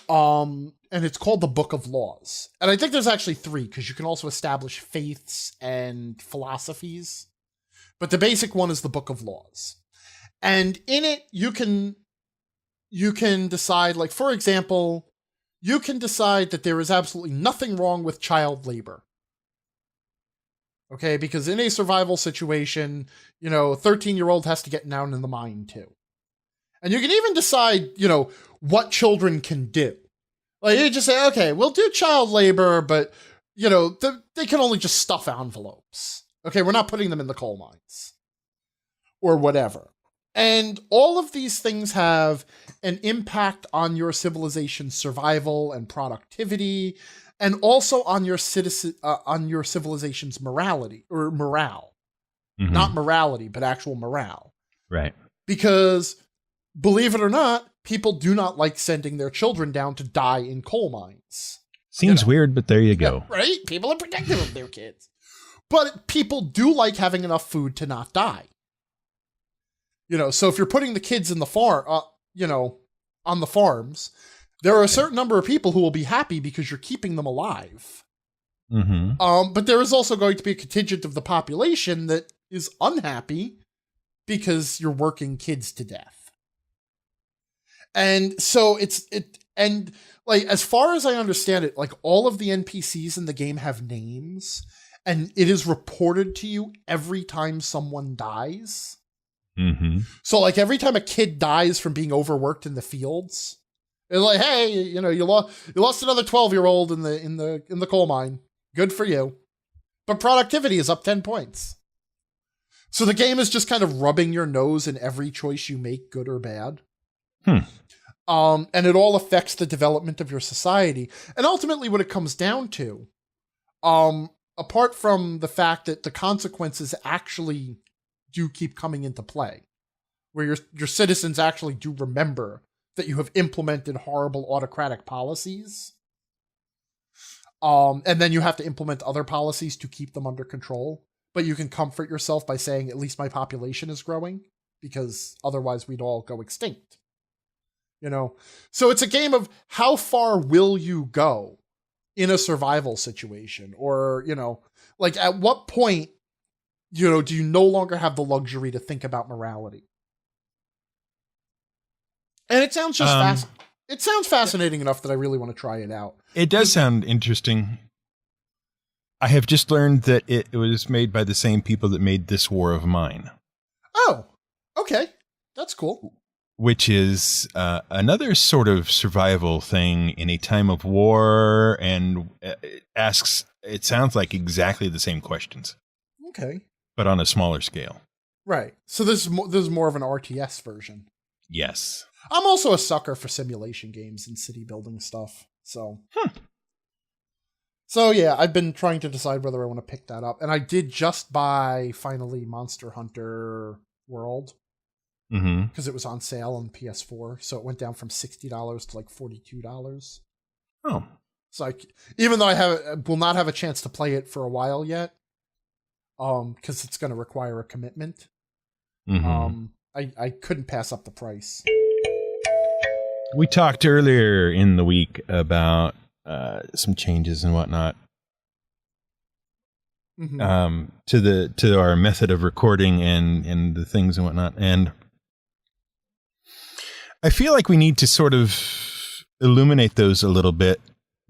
And it's called the Book of Laws. And I think there's actually 3, because you can also establish faiths and philosophies. But the basic one is the Book of Laws. And in it, you can decide, like, for example, you can decide that there is absolutely nothing wrong with child labor. Okay, because in a survival situation, a 13-year-old has to get down in the mine too. And you can even decide, what children can do. Like, you just say, okay, we'll do child labor, but, they can only just stuff envelopes. Okay, we're not putting them in the coal mines. Or whatever. And all of these things have an impact on your civilization's survival and productivity, and also on your civilization's morality or morale. Mm-hmm. Not morality, but actual morale. Right. Because, believe it or not, people do not like sending their children down to die in coal mines. Seems weird, but there you go. Yeah, right? People are protective of their kids. But people do like having enough food to not die. So if you're putting the kids in the farm, on the farms, there are a certain number of people who will be happy because you're keeping them alive. Mm-hmm. But there is also going to be a contingent of the population that is unhappy because you're working kids to death. And so as far as I understand it, like, all of the NPCs in the game have names, and it is reported to you every time someone dies. Mm-hmm. So, like, every time a kid dies from being overworked in the fields, it's like, hey, you lost another 12-year-old in the coal mine. Good for you. But productivity is up 10 points. So the game is just kind of rubbing your nose in every choice you make, good or bad. And it all affects the development of your society. And ultimately, what it comes down to, apart from the fact that the consequences actually do keep coming into play, where your citizens actually do remember that you have implemented horrible autocratic policies, and then you have to implement other policies to keep them under control. But you can comfort yourself by saying, at least my population is growing, because otherwise we'd all go extinct. So it's a game of how far will you go in a survival situation, or like, at what point do you no longer have the luxury to think about morality? And it sounds just it sounds fascinating enough that I really want to try it out. It does sound interesting. I have just learned that it was made by the same people that made This War of Mine. Oh, okay. That's cool. Which is another sort of survival thing in a time of war, and it sounds like exactly the same questions. Okay. But on a smaller scale. Right. So this is more of an RTS version. Yes. I'm also a sucker for simulation games and city building stuff. So. So yeah, I've been trying to decide whether I want to pick that up. And I did just buy, finally, Monster Hunter World. Because it was on sale on PS4. So it went down from $60 to like $42. Oh. So even though I will not have a chance to play it for a while yet, because it's going to require a commitment. I couldn't pass up the price. We talked earlier in the week about some changes and whatnot to our method of recording and the things and whatnot. And I feel like we need to sort of illuminate those a little bit,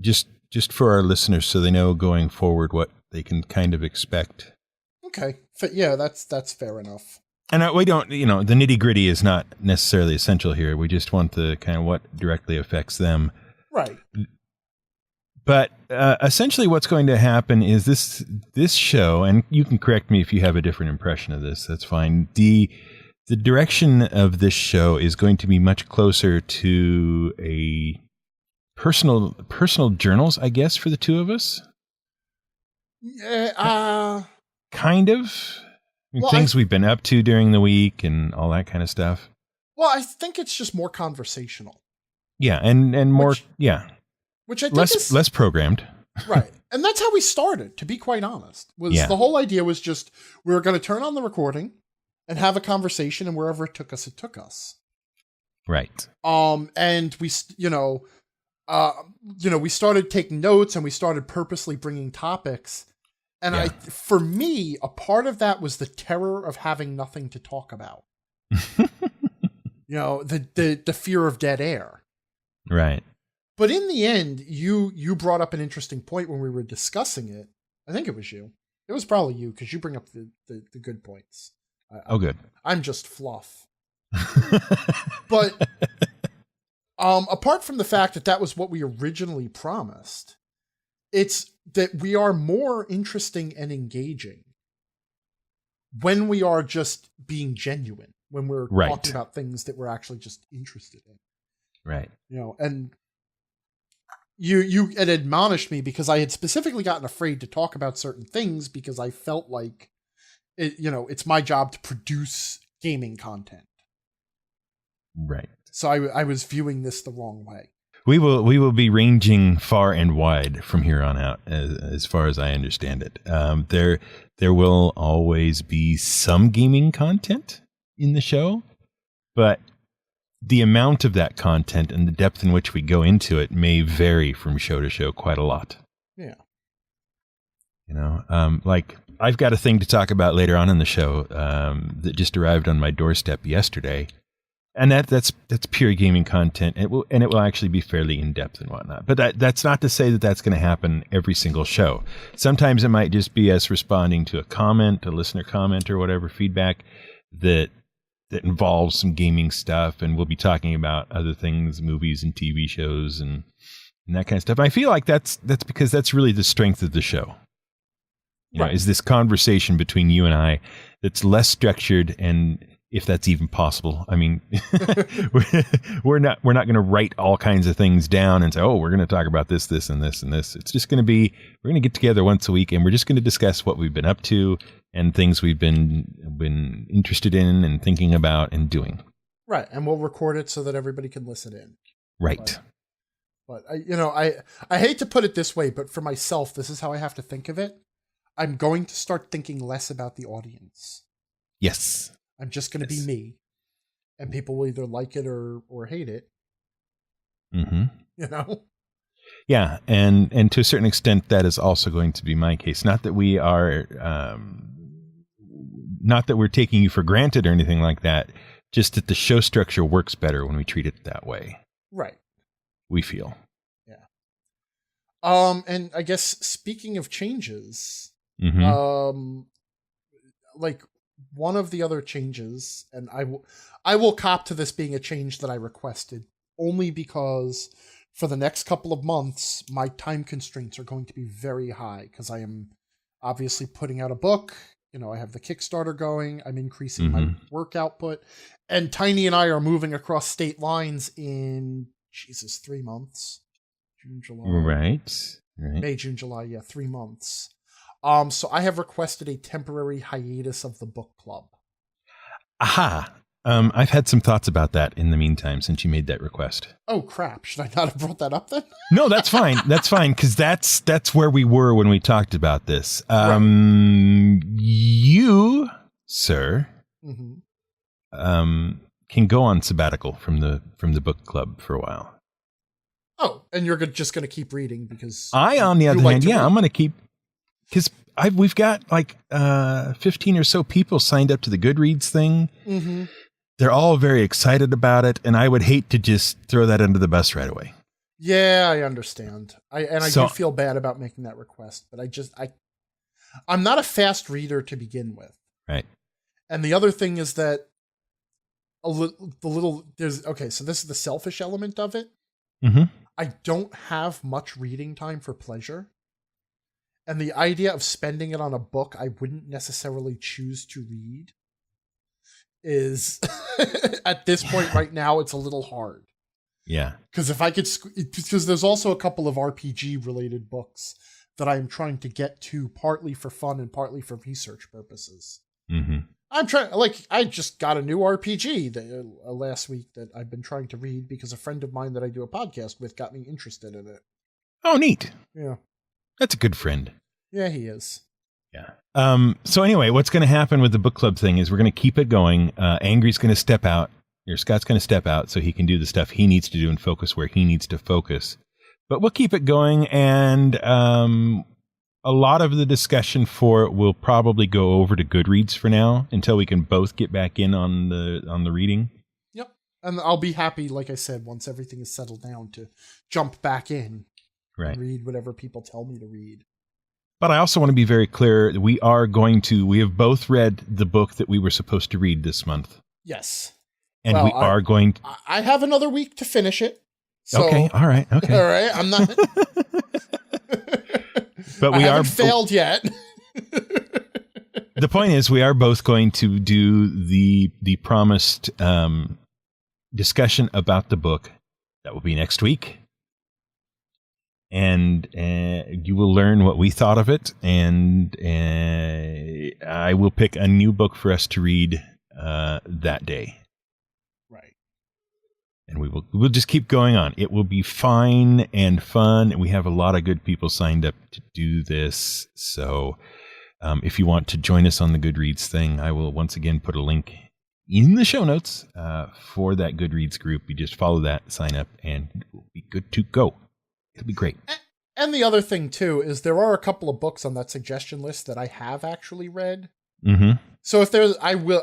just for our listeners, so they know going forward what they can kind of expect. Okay. Yeah, that's fair enough. And we don't, the nitty gritty is not necessarily essential here. We just want the kind of what directly affects them. Right. But essentially what's going to happen is this show, and you can correct me if you have a different impression of this, that's fine. The direction of this show is going to be much closer to a personal journals, I guess, for the two of us. kind of. Things we've been up to during the week and all that kind of stuff. Well, I think it's just more conversational. Yeah, and more, Which I think less programmed. Right. And that's how we started, to be quite honest. The whole idea was just we were going to turn on the recording and have a conversation, and wherever it took us, it took us. Right. And we, we started taking notes, and we started purposely bringing topics. And for me, a part of that was the terror of having nothing to talk about. The fear of dead air. Right. But in the end, you brought up an interesting point when we were discussing it. I think it was you. It was probably you, because you bring up the good points. Good. I'm just fluff. But apart from the fact that was what we originally promised, it's that we are more interesting and engaging when we are just being genuine, when we're talking about things that we're actually just interested in. Right. And you had admonished me because I had specifically gotten afraid to talk about certain things because I felt like it's my job to produce gaming content. Right. So I was viewing this the wrong way. We will be ranging far and wide from here on out, as far as I understand it. There will always be some gaming content in the show, but the amount of that content and the depth in which we go into it may vary from show to show quite a lot. Yeah. Like I've got a thing to talk about later on in the show that just arrived on my doorstep yesterday. And that's pure gaming content. It will actually be fairly in depth and whatnot. But that's not to say that that's going to happen every single show. Sometimes it might just be us responding to a listener comment, or whatever feedback that involves some gaming stuff, and we'll be talking about other things, movies and TV shows and that kind of stuff. And I feel like that's because that's really the strength of the show. Is this conversation between you and I that's less structured, and if that's even possible. I mean, we're not going to write all kinds of things down and say, oh, we're going to talk about this, this, and this, and this. It's just going to be, we're going to get together once a week, and we're just going to discuss what we've been up to and things we've been interested in and thinking about and doing. Right. And we'll record it so that everybody can listen in. Right. But I hate to put it this way, but for myself, this is how I have to think of it. I'm going to start thinking less about the audience. Yes. I'm just going to be me, and people will either like it or hate it. Mm-hmm. Yeah. And to a certain extent, that is also going to be my case. Not that we are, not that we're taking you for granted or anything like that. Just that the show structure works better when we treat it that way. Right. We feel. Yeah. And I guess speaking of changes, like, one of the other changes, and I will cop to this being a change that I requested, only because for the next couple of months, my time constraints are going to be very high, because I am obviously putting out a book. I have the Kickstarter going. I'm increasing my work output. And Tiny and I are moving across state lines in, 3 months. June, July. Right. May, June, July. Yeah, 3 months. So I have requested a temporary hiatus of the book club. Aha. I've had some thoughts about that in the meantime since you made that request. Oh, crap. Should I not have brought that up then? No, that's fine. That's fine, because that's where we were when we talked about this. Right. You, sir, can go on sabbatical from the book club for a while. Oh, and you're just going to keep reading because... on the other hand, I'm going to keep... Because we've got like 15 or so people signed up to the Goodreads thing. Mm-hmm. They're all very excited about it, and I would hate to just throw that under the bus right away. Yeah, I understand. I do feel bad about making that request, but I'm not a fast reader to begin with. Right. And the other thing is that so this is the selfish element of it. Mm-hmm. I don't have much reading time for pleasure. And the idea of spending it on a book I wouldn't necessarily choose to read is, at this point right now, it's a little hard. Yeah. Because if I could, because there's also a couple of RPG related books that I'm trying to get to, partly for fun and partly for research purposes. Mm-hmm. I'm trying, I just got a new RPG last week that I've been trying to read because a friend of mine that I do a podcast with got me interested in it. Oh, neat. Yeah. That's a good friend. Yeah, he is. Yeah. So anyway, what's going to happen with the book club thing is we're going to keep it going. Angry's going to step out. Or Scott's going to step out so he can do the stuff he needs to do and focus where he needs to focus. But we'll keep it going, and a lot of the discussion for it will probably go over to Goodreads for now until we can both get back in on the reading. Yep. And I'll be happy, like I said, once everything is settled down to jump back in and read whatever people tell me to read. But I also want to be very clear. We have both read the book that we were supposed to read this month. Yes. And I have another week to finish it. So, okay. All right. Okay. All right. I'm not. But I haven't failed yet. The point is, we are both going to do the promised discussion about the book. That will be next week. And you will learn what we thought of it. And I will pick a new book for us to read that day. Right. And we'll just keep going on. It will be fine and fun. And we have a lot of good people signed up to do this. So if you want to join us on the Goodreads thing, I will once again put a link in the show notes for that Goodreads group. You just follow that, sign up, and we'll be good to go. It'll be great. And the other thing, too, is there are a couple of books on that suggestion list that I have actually read. Mm-hmm. So if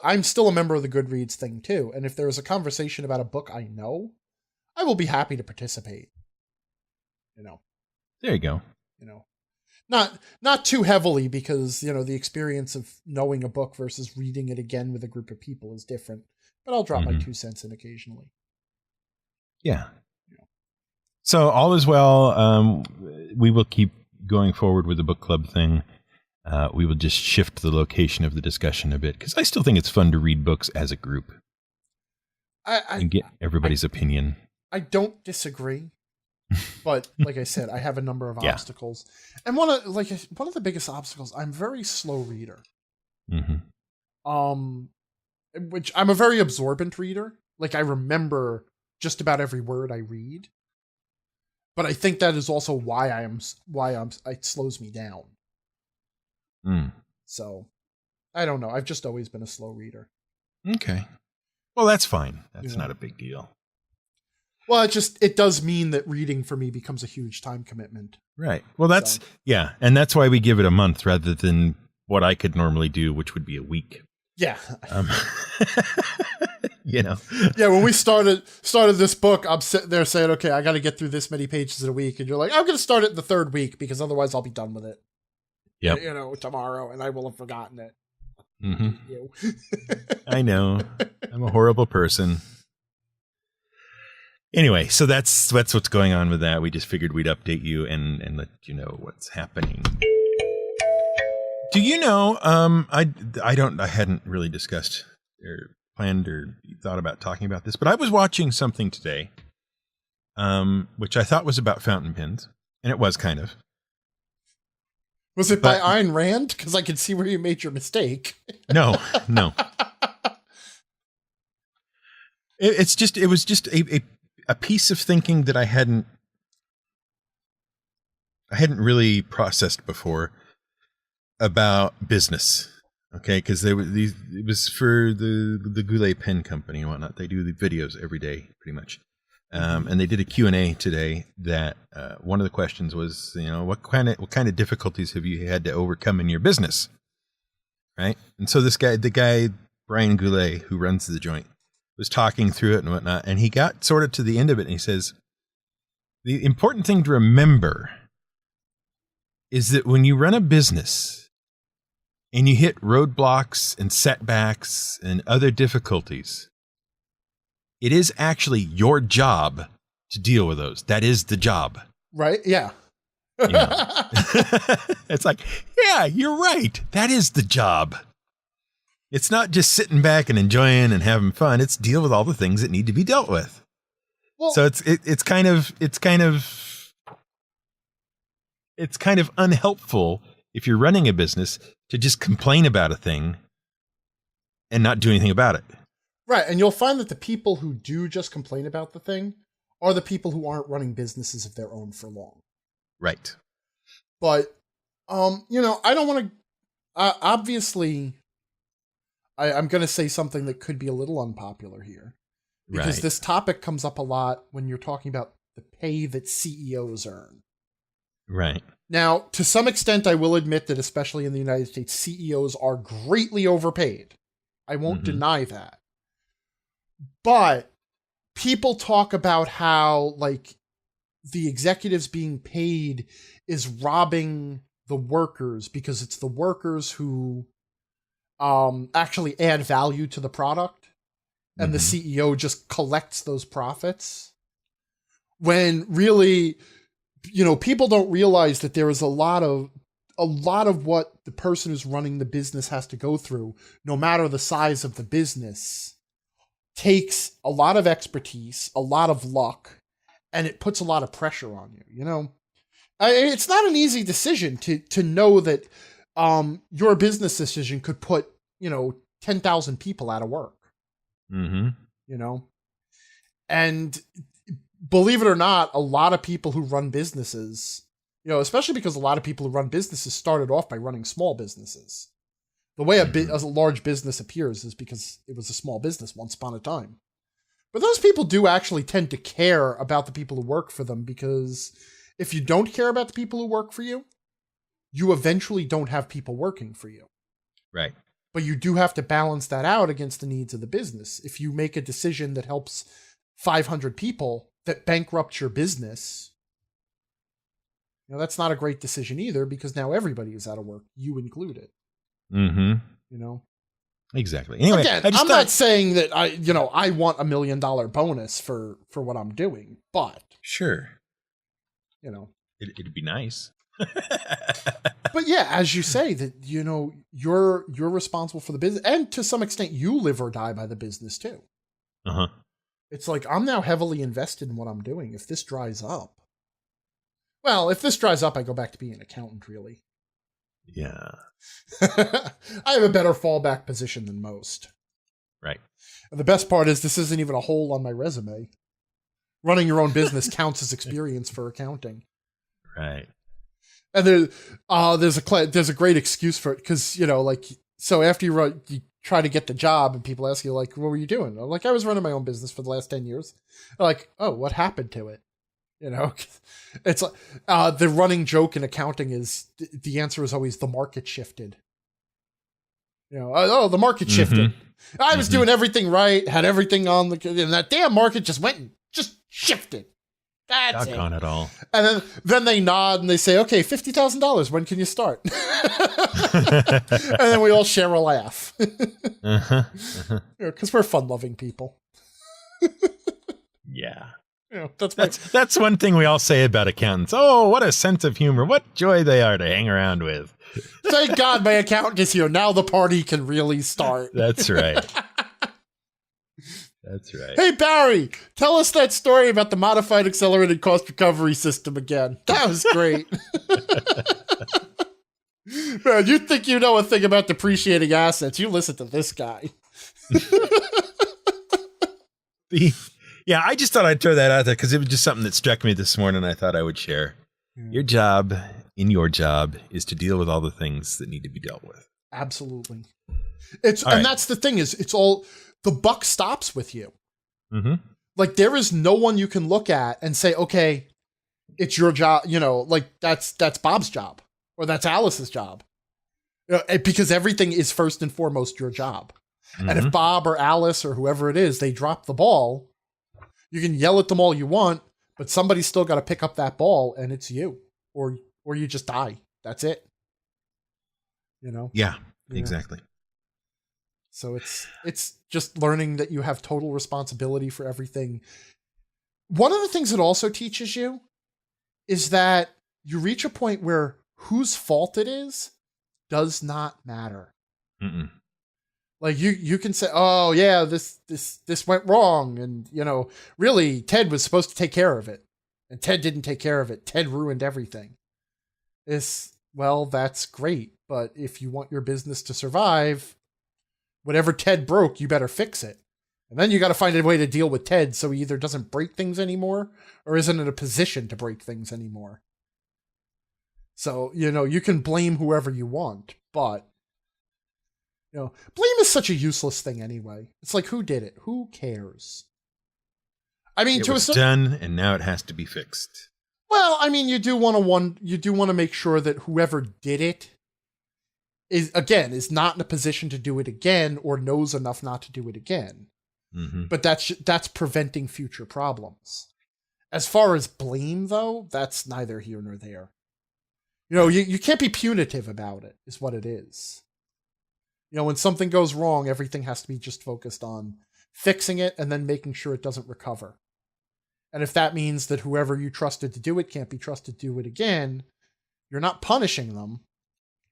I'm still a member of the Goodreads thing, too. And if there is a conversation about a book I know, I will be happy to participate. There you go. Not too heavily, because, the experience of knowing a book versus reading it again with a group of people is different. But I'll drop my 2 cents in occasionally. Yeah. So all is well. We will keep going forward with the book club thing. We will just shift the location of the discussion a bit, because I still think it's fun to read books as a group and get everybody's opinion. I don't disagree, but like I said, I have a number of obstacles, and one of the biggest obstacles, I'm a very slow reader. Mm-hmm. Which I'm a very absorbent reader. Like, I remember just about every word I read. But I think that is also why it slows me down. So, I don't know. I've just always been a slow reader. Okay. Well, that's fine. That's not a big deal. Well, it does mean that reading for me becomes a huge time commitment. Right. Well, and that's why we give it a month rather than what I could normally do, which would be a week. Yeah. Yeah, when we started this book, I'm sitting there saying, okay, I got to get through this many pages in a week. And you're like, I'm going to start it in the 3rd week because otherwise I'll be done with it. Yep. Tomorrow, and I will have forgotten it. Mm-hmm. I know. I'm a horrible person. Anyway, so that's what's going on with that. We just figured we'd update you and let you know what's happening. Do you know, I hadn't really discussed or planned or thought about talking about this, but I was watching something today, which I thought was about fountain pens, and it was kind of. Was it by Ayn Rand? Because I can see where you made your mistake. No. It was just a piece of thinking that I hadn't really processed before about business. Okay, because it was for the Goulet Pen Company and whatnot. They do the videos every day, pretty much. And they did a Q&A today that one of the questions was, what kind of difficulties have you had to overcome in your business? Right? And so the guy, Brian Goulet, who runs the joint, was talking through it and whatnot. And he got sort of to the end of it and he says, the important thing to remember is that when you run a business and you hit roadblocks and setbacks and other difficulties, it is actually your job to deal with those. That is the job. Right? Yeah. It's like, yeah, you're right. That is the job. It's not just sitting back and enjoying and having fun. It's deal with all the things that need to be dealt with. Well, so it's kind of it's kind of unhelpful if you're running a business to just complain about a thing and not do anything about it. Right. And you'll find that the people who do just complain about the thing are the people who aren't running businesses of their own for long. Right. But, you know, I don't want to, obviously, I'm going to say something that could be a little unpopular here. Because this topic comes up a lot when you're talking about the pay that CEOs earn. Right. Now, to some extent, I will admit that especially in the United States, CEOs are greatly overpaid. I won't deny that. But people talk about how, like, the executives being paid is robbing the workers because it's the workers who actually add value to the product. And the CEO just collects those profits. When really, you know, people don't realize that there is a lot of what the person who's running the business has to go through, no matter the size of the business, takes a lot of expertise, a lot of luck, and it puts a lot of pressure on you. You know, it's not an easy decision to know that your business decision could put, you know, 10,000 people out of work. You know, and believe it or not, a lot of people who run businesses, you know, especially because a lot of people who run businesses started off by running small businesses. The way a large business appears is because it was a small business once upon a time. But those people do actually tend to care about the people who work for them, because if you don't care about the people who work for you, you eventually don't have people working for you. Right. But you do have to balance that out against the needs of the business. If you make a decision that helps 500 people that bankrupts your business, you know, that's not a great decision either, because now everybody is out of work, you included. You know? Exactly. Anyway, again, I'm not saying that I want $1 million bonus for what I'm doing, but sure, you know, it'd be nice. But yeah, as you say, that, you know, you're responsible for the business, and to some extent you live or die by the business too. It's like, I'm now heavily invested in what I'm doing. If this dries up, I go back to being an accountant, really. Yeah. I have a better fallback position than most. Right. And the best part is, this isn't even a hole on my resume. Running your own business counts as experience for accounting. Right. And there's a great excuse for it, because, you know, like, so after you try to get the job and people ask you, like, what were you doing? I'm like, I was running my own business for the last 10 years. They're like, oh, what happened to it? You know, it's like, the running joke in accounting is, the answer is always, the market shifted. You know, the market shifted. I was doing everything right, had everything on and that damn market just went and just shifted. That's Doggone it all. And then they nod and they say, okay, $50,000. When can you start? And then we all share a laugh. Because we're fun-loving people. Yeah. You know, that's one thing we all say about accountants. Oh, what a sense of humor. What joy they are to hang around with. Thank God my accountant is here. Now the party can really start. That's right. That's right. Hey, Barry, tell us that story about the modified accelerated cost recovery system again. That was great. Man, you think you know a thing about depreciating assets. You listen to this guy. Yeah, I just thought I'd throw that out there because it was just something that struck me this morning. I thought I would share. Your job is to deal with all the things that need to be dealt with. Absolutely. That's the thing, is it's all, the buck stops with you. Like, there is no one you can look at and say, okay, it's your job. You know, like, that's Bob's job, or that's Alice's job, because everything is first and foremost your job. And if Bob or Alice or whoever it is, they drop the ball, you can yell at them all you want, but somebody's still got to pick up that ball, and it's you, or you just die. That's it. You know? Yeah, exactly. So it's just learning that you have total responsibility for everything. One of the things it also teaches you is that you reach a point where whose fault it is does not matter. Like, you can say, oh yeah, this went wrong, and, you know, really Ted was supposed to take care of it, and Ted didn't take care of it. Ted ruined everything. Well, that's great, but if you want your business to survive, whatever Ted broke, you better fix it. And then you got to find a way to deal with Ted so he either doesn't break things anymore or isn't in a position to break things anymore. So, you can blame whoever you want, but, blame is such a useless thing anyway. It's like, who did it? Who cares? I mean, it was done, and now it has to be fixed. Well, I mean, you do want to make sure that whoever did it is not in a position to do it again or knows enough not to do it again. Mm-hmm. But that's preventing future problems. As far as blame, though, that's neither here nor there. You can't be punitive about it, is what it is. When something goes wrong, everything has to be just focused on fixing it and then making sure it doesn't recover. And if that means that whoever you trusted to do it can't be trusted to do it again, you're not punishing them,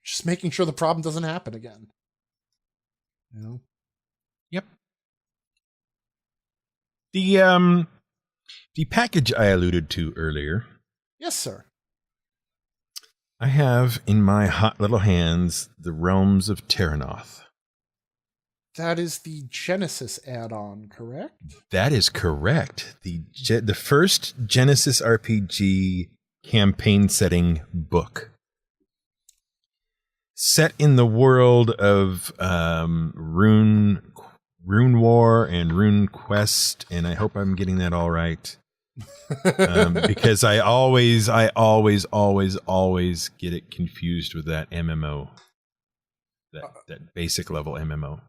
just making sure the problem doesn't happen again. Yep. The package I alluded to earlier. Yes, sir. I have in my hot little hands the Realms of Terranoth. That is the Genesys add-on, correct? That is correct. The first Genesys RPG campaign setting book. Set in the world of Rune War and Rune Quest, and I hope I'm getting that all right. Because I always get it confused with that MMO. That basic level MMO.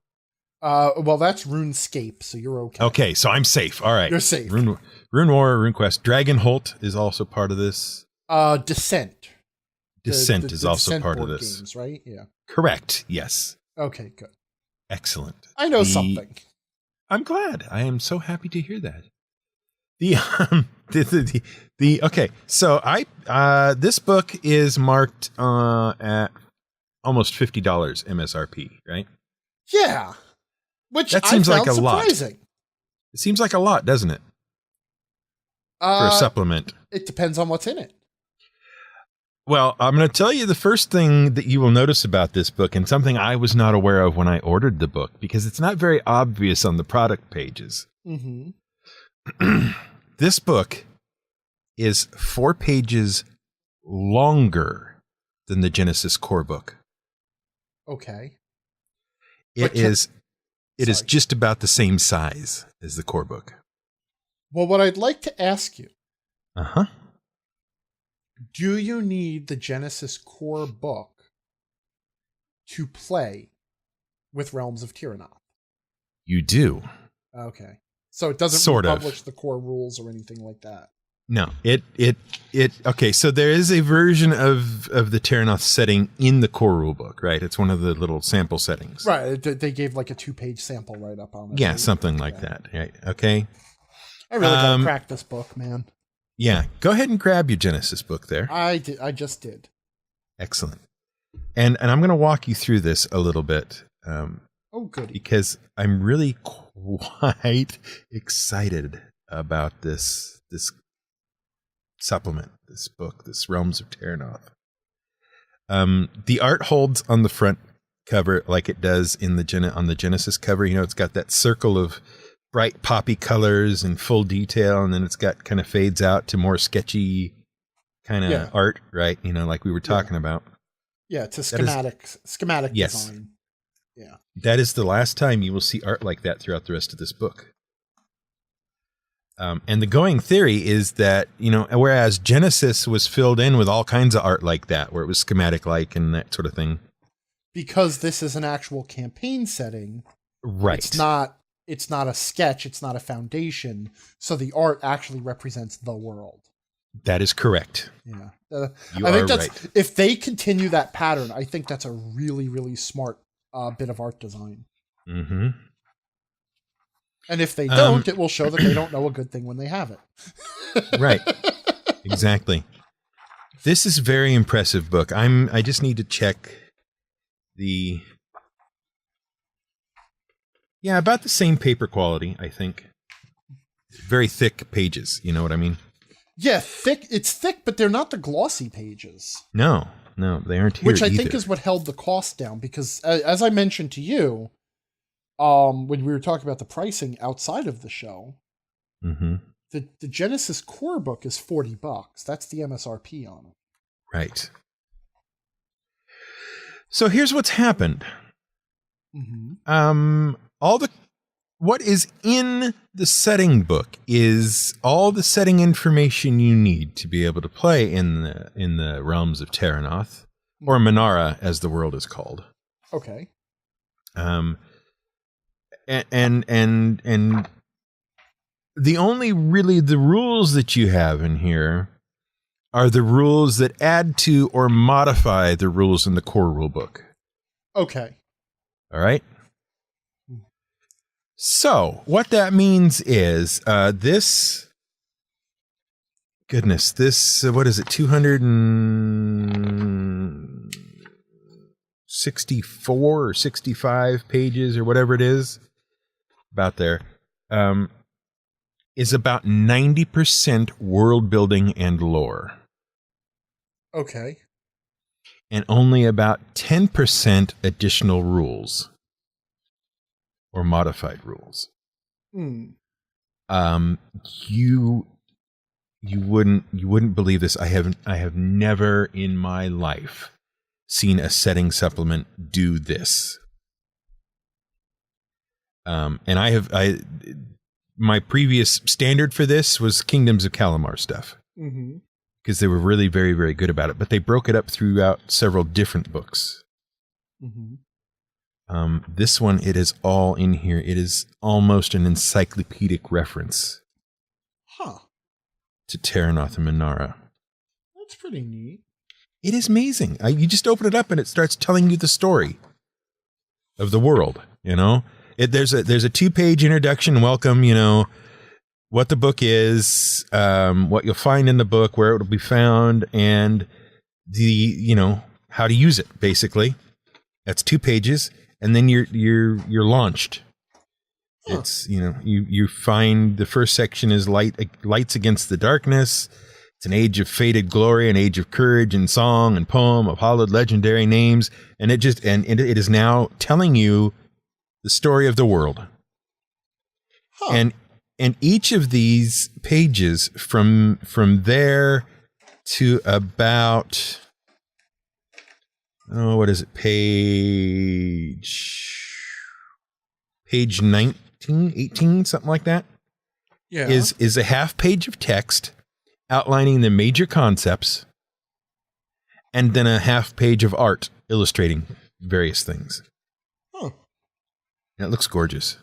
Well, that's RuneScape, so you're okay. Okay, so I'm safe. All right. You're safe. Rune War, Rune Quest. Dragonholt is also part of this. Descent. Descent is also Descent part of board this. Games, right? Yeah. Correct. Yes. Okay, good. Excellent. I know something. I'm glad. I am so happy to hear that. Okay, so this book is marked at almost $50 MSRP, right? Yeah. Which that seems like a surprising. lot. It seems like a lot, doesn't it? For a supplement. It depends on what's in it. Well, I'm going to tell you the first thing that you will notice about this book, and something I was not aware of when I ordered the book, because it's not very obvious on the product pages. Mm-hmm. This book is 4 pages longer than the Genesys core book. Okay. It is just about the same size as the core book. Well, what I'd like to ask you. Uh-huh. Do you need the Genesys core book to play with Realms of Terranoth? You do. Okay. So it doesn't publish the core rules or anything like that. No, okay, so there is a version of the Terranoth setting in the core rulebook, right? It's one of the little sample settings. Right, they gave like a 2-page sample right up on it. Yeah, something like that, right? Okay. I really gotta crack this book, man. Yeah, go ahead and grab your Genesys book there. I just did. Excellent. And I'm going to walk you through this a little bit. Oh, good. Because I'm really quite excited about this supplement, this book, this Realms of Terranoth. The art holds on the front cover like it does on the Genesys cover. It's got that circle of bright poppy colors and full detail, and then it's got kind of fades out to more sketchy kind of art, right? Like we were talking about. Yeah, it's a schematic design. Yeah. That is the last time you will see art like that throughout the rest of this book. And the going theory is that, whereas Genesys was filled in with all kinds of art like that, where it was schematic-like and that sort of thing. Because this is an actual campaign setting. Right. It's not a sketch. It's not a foundation. So the art actually represents the world. That is correct. Yeah. I think that's right. If they continue that pattern, I think that's a really, really smart bit of art design. Mm-hmm. And if they don't, it will show that they don't know a good thing when they have it. Right. Exactly. This is a very impressive book. I just need to check about the same paper quality, I think. Very thick pages, you know what I mean? Yeah, thick. It's thick, but they're not the glossy pages. No, they aren't here Which I either. think is what held the cost down, because as I mentioned to you, when we were talking about the pricing outside of the show, the Genesys core book is $40. That's the MSRP on it. Right. So here's what's happened. What is in the setting book is all the setting information you need to be able to play in the realms of Terranoth, or Minara, as the world is called. Okay. And the only really the rules that you have in here are the rules that add to or modify the rules in the core rule book. Okay. All right. So what that means is this, what is it, 264 or 65 pages or whatever it is, about there, is about 90% world building and lore. Okay. And only about 10% additional rules. Or modified rules. You wouldn't believe this. I have never in my life seen a setting supplement do this. And my previous standard for this was Kingdoms of Kalimar stuff. Because they were really very, very good about it, but they broke it up throughout several different books. This one, it is all in here. It is almost an encyclopedic reference to Terranoth and Minara. That's pretty neat. It is amazing. You just open it up and it starts telling you the story of the world. You know, there's a 2-page introduction, welcome. You know what the book is, what you'll find in the book, where it will be found, and how to use it. Basically, that's 2 pages. And then you're launched. It's, you find the first section is lights against the darkness. It's an age of faded glory, an age of courage and song and poem of hallowed legendary names. And it is now telling you the story of the world. And each of these pages from there to about, what is it? Page 19, 18, something like that. Yeah. Is a half page of text outlining the major concepts, and then a half page of art illustrating various things. And it looks gorgeous.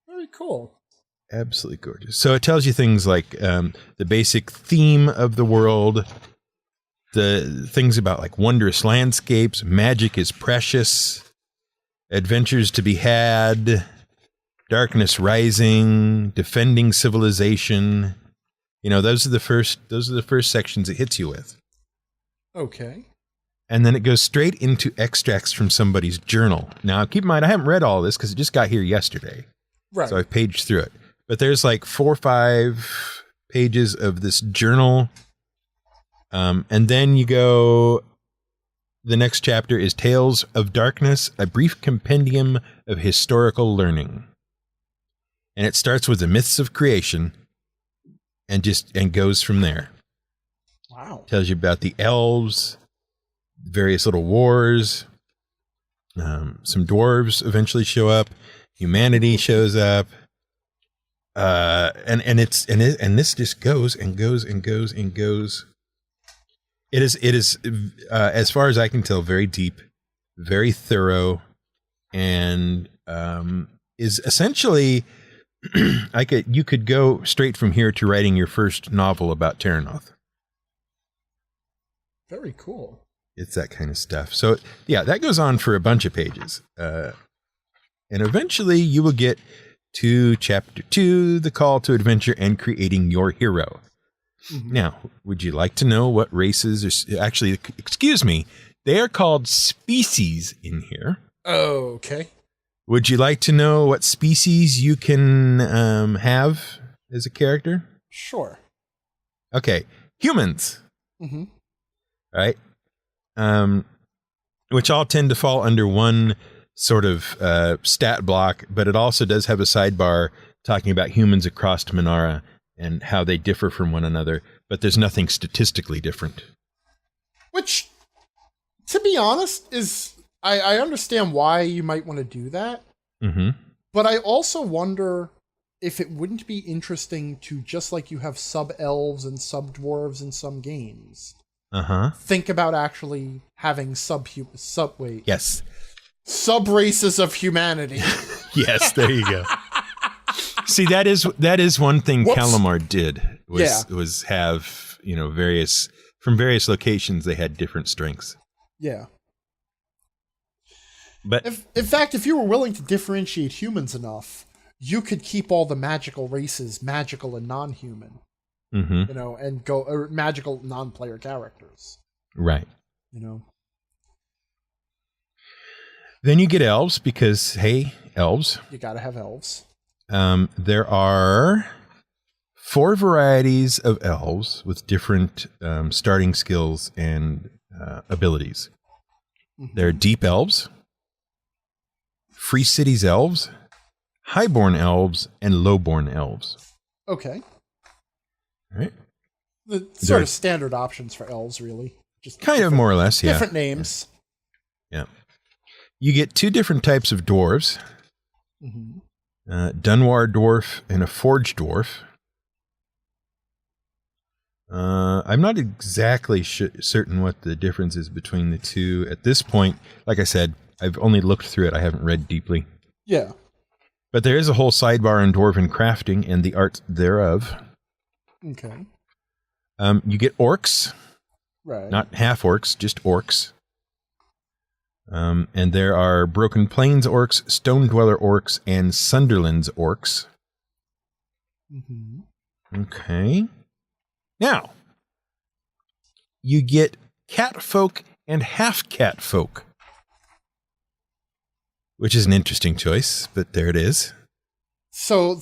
Very cool. Absolutely gorgeous. So it tells you things like the basic theme of the world, the things about like wondrous landscapes, magic is precious, adventures to be had, darkness rising, defending civilization. Those are the first sections it hits you with. Okay. And then it goes straight into extracts from somebody's journal. Now, keep in mind, I haven't read all this because it just got here yesterday. Right. So I've paged through it. But there's like 4 or 5 pages of this journal. And then you go, the next chapter is Tales of Darkness, a brief compendium of historical learning. And it starts with the myths of creation and goes from there. Wow. Tells you about the elves, various little wars. Some dwarves eventually show up. Humanity shows up. And this just goes and goes and goes and goes. It is as far as I can tell, very deep, very thorough, and is essentially you could go straight from here to writing your first novel about Terranoth. Very cool. It's that kind of stuff. So yeah, that goes on for a bunch of pages, and eventually you will get to chapter 2, the call to adventure and creating your hero. Mm-hmm. Now, would you like to know what races are actually, excuse me, they are called species in here. Oh, okay. Would you like to know what species you can have as a character? Sure. Okay, humans. Mm-hmm. Right? Which all tend to fall under one sort of stat block, but it also does have a sidebar talking about humans across Minara and how they differ from one another, but there's nothing statistically different. Which, to be honest, is I understand why you might want to do that, but I also wonder if it wouldn't be interesting to, just like you have sub-elves and sub-dwarves in some games, think about actually having Yes. sub-races of humanity. Yes, there you go. See, that is one thing Calamar did was have, from various locations they had different strengths. Yeah. But in fact, if you were willing to differentiate humans enough, you could keep all the magical races magical and non-human. And go or magical non-player characters. Right. Then you get elves because, hey, elves. You gotta have elves. There are 4 varieties of elves with different starting skills and abilities. There are deep elves, free cities elves, highborn elves, and lowborn elves. Okay. All right. The sort of standard options for elves, really. Just kind of more or less, yeah. Different names. Yeah. You get 2 different types of dwarves. Dunwar dwarf and a forge dwarf. I'm not exactly certain what the difference is between the two at this point. Like I said, I've only looked through it. I haven't read deeply. Yeah. But there is a whole sidebar on dwarven crafting and the art thereof. Okay. You get orcs. Right. Not half orcs, just orcs. And there are Broken Plains orcs, Stone Dweller orcs, and Sunderland's orcs. Okay. Now, you get cat folk and half cat folk, which is an interesting choice, but there it is. So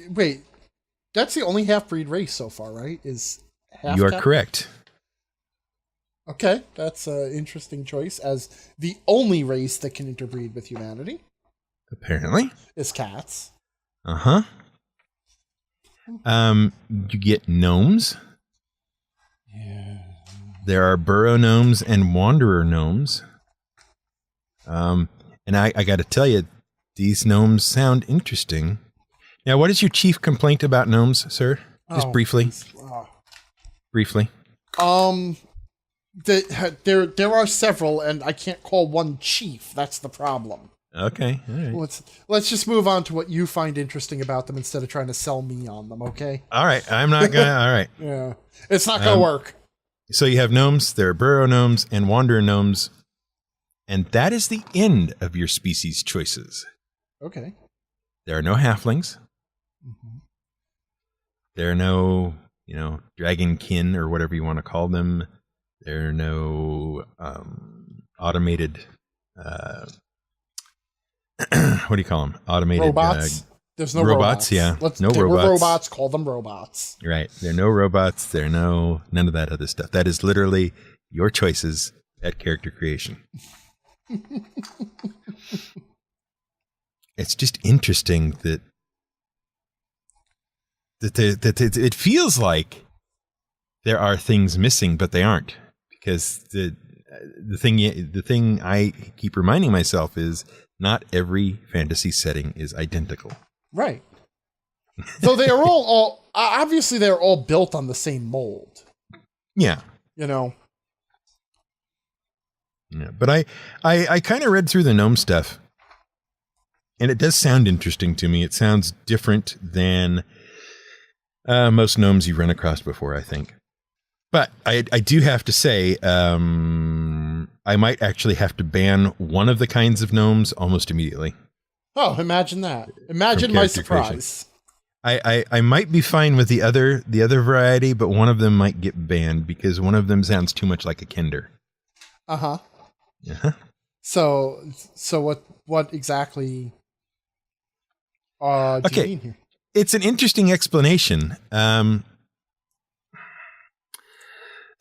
wait, that's the only half-breed race so far, right? Is half You are correct. Okay, that's an interesting choice, as the only race that can interbreed with humanity. Apparently. Is cats. You get gnomes. Yeah. There are burrow gnomes and wanderer gnomes. And I got to tell you, these gnomes sound interesting. Now, what is your chief complaint about gnomes, sir? Just briefly. Briefly. There are several, and I can't call one chief. That's the problem. Okay. All right. Let's just move on to what you find interesting about them instead of trying to sell me on them, okay? All right. I'm not going to. All right. Yeah. It's not going to work. So you have gnomes, there are burrow gnomes and wanderer gnomes, and that is the end of your species choices. Okay. There are no halflings. There are no, dragon kin or whatever you want to call them. There are no automated, what do you call them? Automated robots. There's no robots. Yeah, Let's no robots. We're robots. Call them robots. Right. There are no robots. There are none of that other stuff. That is literally your choices at character creation. It's just interesting that it feels like there are things missing, but they aren't, because the thing I keep reminding myself is not every fantasy setting is identical. Right. So they are all obviously they're all built on the same mold. Yeah. Yeah, but I kind of read through the gnome stuff, and it does sound interesting to me. It sounds different than most gnomes you've run across before, I think. But I do have to say, I might actually have to ban one of the kinds of gnomes almost immediately. Oh, imagine that. Imagine my surprise. I might be fine with the other variety, but one of them might get banned because one of them sounds too much like a kender. Uh-huh. Uh-huh. So what exactly do you mean here? It's an interesting explanation.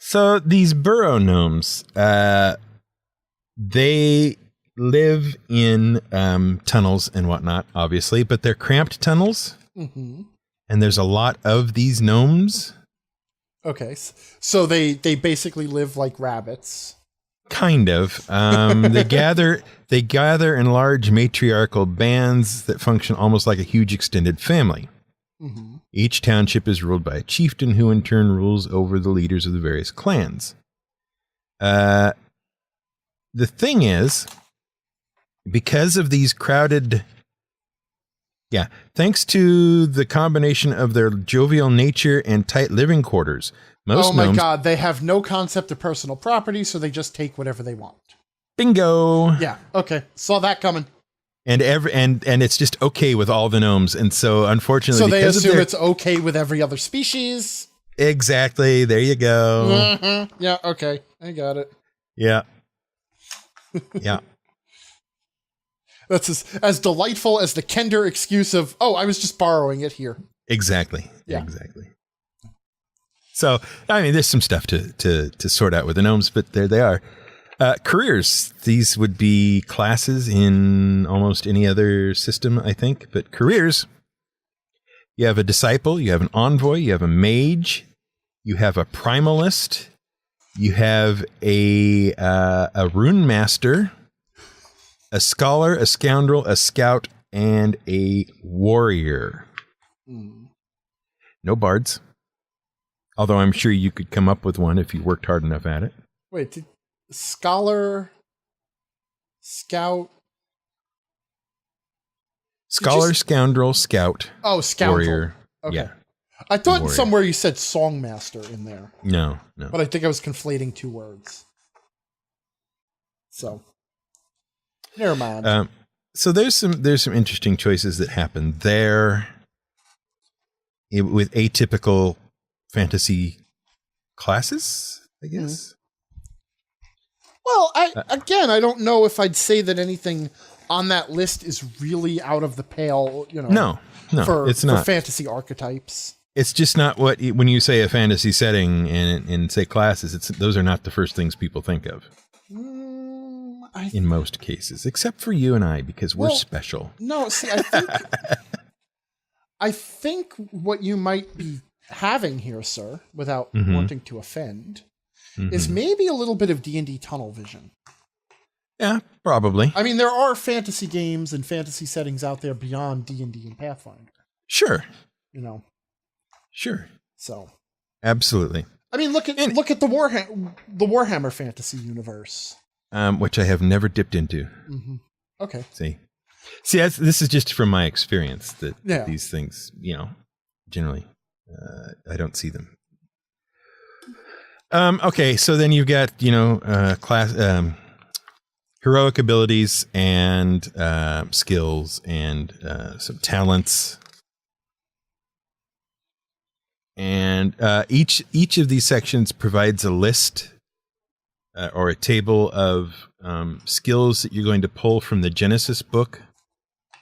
So these burrow gnomes, they live in tunnels and whatnot, obviously, but they're cramped tunnels. Mm-hmm. And there's a lot of these gnomes. Okay, so they basically live like rabbits. Kind of. They gather in large matriarchal bands that function almost like a huge extended family. Mm-hmm. Each township is ruled by a chieftain who in turn rules over the leaders of the various clans. The thing is, because of these crowded... Yeah, thanks to the combination of their jovial nature and tight living quarters, most gnomes... God, they have no concept of personal property, so they just take whatever they want. Bingo! Yeah, okay, saw that coming. And it's just okay with all the gnomes, and so unfortunately, so they assume it's okay with every other species. Exactly. There you go. Mm-hmm. Yeah. Okay, I got it. Yeah. Yeah. That's as delightful as the Kender excuse of, "Oh, I was just borrowing it here." Exactly. Yeah. Exactly. So I mean, there's some stuff to sort out with the gnomes, but there they are. Careers. These would be classes in almost any other system, I think. But careers, you have a disciple, you have an envoy, you have a mage, you have a primalist, you have a rune master, a scholar, a scoundrel, a scout, and a warrior. No bards. Although I'm sure you could come up with one if you worked hard enough at it. Wait, scholar, scout, scoundrel, scout. Oh, scoundrel. Warrior. Okay. Yeah. I thought somewhere you said songmaster in there. No. But I think I was conflating two words. So, never mind. So there's some interesting choices that happen there with atypical fantasy classes, I guess. Well, I don't know if I'd say that anything on that list is really out of the pale, No, it's not. For fantasy archetypes. It's just not when you say a fantasy setting and say classes, those are not the first things people think of. In most cases, except for you and I, because we're special. No, see, I think what you might be having here, sir, without wanting to offend, is maybe a little bit of D&D tunnel vision. Yeah, probably. I mean, there are fantasy games and fantasy settings out there beyond D&D and Pathfinder. Sure. Sure. So. Absolutely. I mean, look at the Warhammer fantasy universe. Which I have never dipped into. Mm-hmm. Okay. See, this is just from my experience that these things, generally, I don't see them. Okay, so then you've got, class, heroic abilities and skills and some talents. And each of these sections provides a list or a table of skills that you're going to pull from the Genesys book.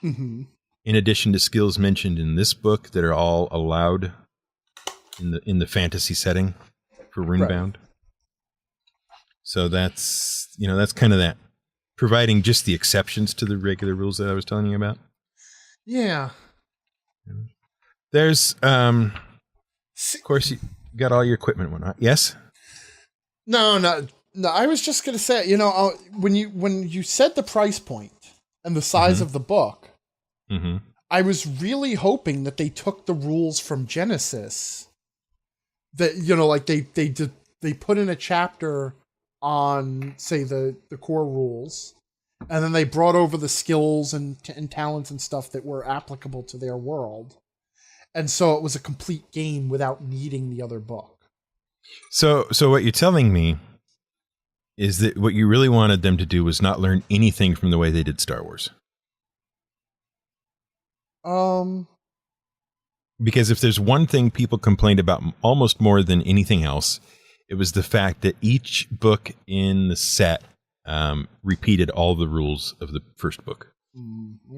Mm-hmm. In addition to skills mentioned in this book that are all allowed in the fantasy setting for Runebound. Right. So that's kind of that, providing just the exceptions to the regular rules that I was telling you about. Yeah. There's of course you got all your equipment and whatnot. Yes? No, I was just going to say, when you said the price point and the size of the book, I was really hoping that they took the rules from Genesys. That, like they put in a chapter on, say, the core rules, and then they brought over the skills and talents and stuff that were applicable to their world. And so it was a complete game without needing the other book. So what you're telling me is that what you really wanted them to do was not learn anything from the way they did Star Wars. Because if there's one thing people complained about almost more than anything else, it was the fact that each book in the set repeated all the rules of the first book.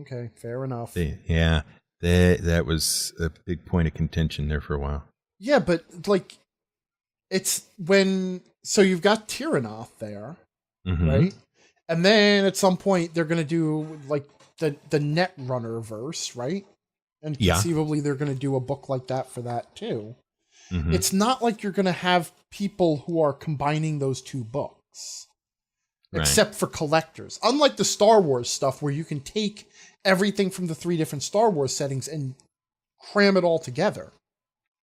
Okay, fair enough. That was a big point of contention there for a while. Yeah, but it's so you've got Tyranoth there, Mm-hmm. right? And then at some point they're going to do like the Netrunner verse, right? And conceivably they're going to do a book like that for that too. Mm-hmm. It's not like you're going to have people who are combining those two books, except for collectors. Unlike the Star Wars stuff where you can take everything from the 3 different Star Wars settings and cram it all together.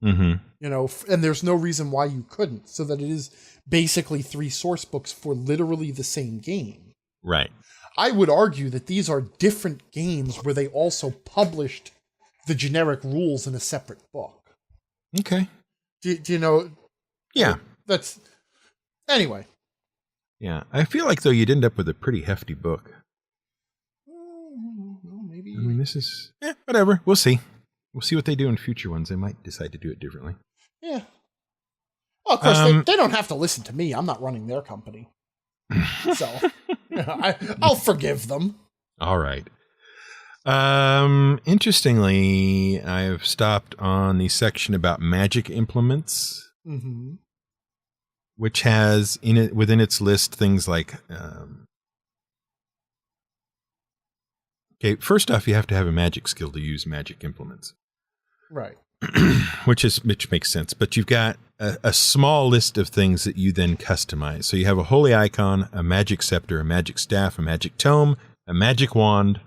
Mm-hmm. You know, and there's no reason why you couldn't, so that it is basically 3 source books for literally the same game. Right. I would argue that these are different games where they also published the generic rules in a separate book. Okay. Do you know? Yeah. That's... Anyway. Yeah. I feel like, though, you'd end up with a pretty hefty book. Well, maybe... I mean, this is... whatever. We'll see. We'll see what they do in future ones. They might decide to do it differently. Yeah. Well, of course, they don't have to listen to me. I'm not running their company. So, I'll forgive them. All right. Interestingly, I've stopped on the section about magic implements, which has within its list things like... okay, first off, you have to have a magic skill to use magic implements. Right. which makes sense. But you've got a small list of things that you then customize. So you have a holy icon, a magic scepter, a magic staff, a magic tome, a magic wand,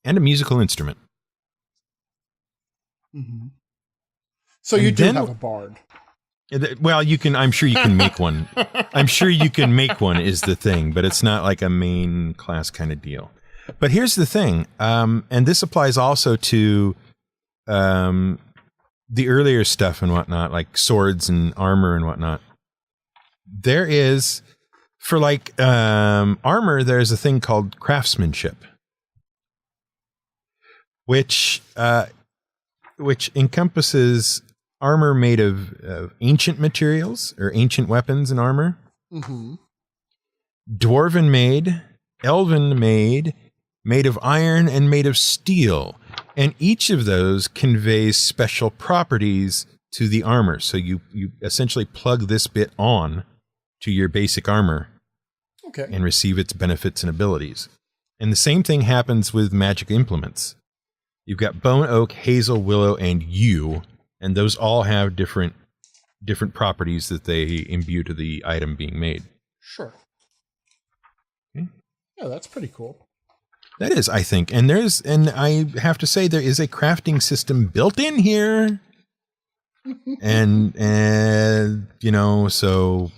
and a musical instrument. Mm-hmm. So you do have a bard. Well, you can. I'm sure you can make one. I'm sure you can make one is the thing, but it's not like a main class kind of deal. But here's the thing, and this applies also to the earlier stuff and whatnot, like swords and armor and whatnot. There is, for like armor, there's a thing called craftsmanship, which encompasses armor made of ancient materials or ancient weapons and armor, dwarven made, elven made, made of iron and made of steel. And each of those conveys special properties to the armor. So you essentially plug this bit on to your basic armor and receive its benefits and abilities. And the same thing happens with magic implements. You've got bone, oak, hazel, willow, and yew, and those all have different properties that they imbue to the item being made. Sure. Okay. Yeah, that's pretty cool. That is, I think. And I have to say, there is a crafting system built in here. and so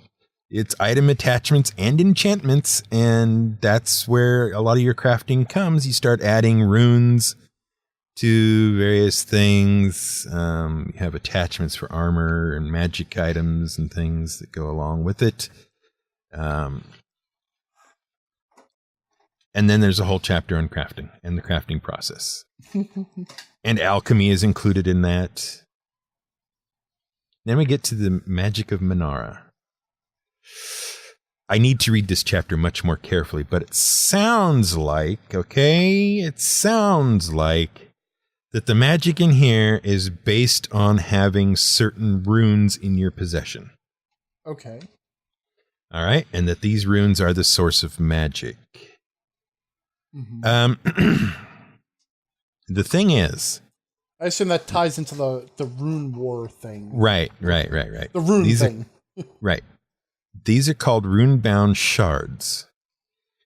it's item attachments and enchantments. And that's where a lot of your crafting comes. You start adding runes to various things. You have attachments for armor and magic items and things that go along with it. And then there's a whole chapter on crafting and the crafting process. And alchemy is included in that. Then we get to the magic of Minara. I need to read this chapter much more carefully, but it sounds like that the magic in here is based on having certain runes in your possession. Okay. All right. And that these runes are the source of magic. The thing is, I assume that ties into the rune war thing. Right. The rune thing. Right. These are called rune-bound shards.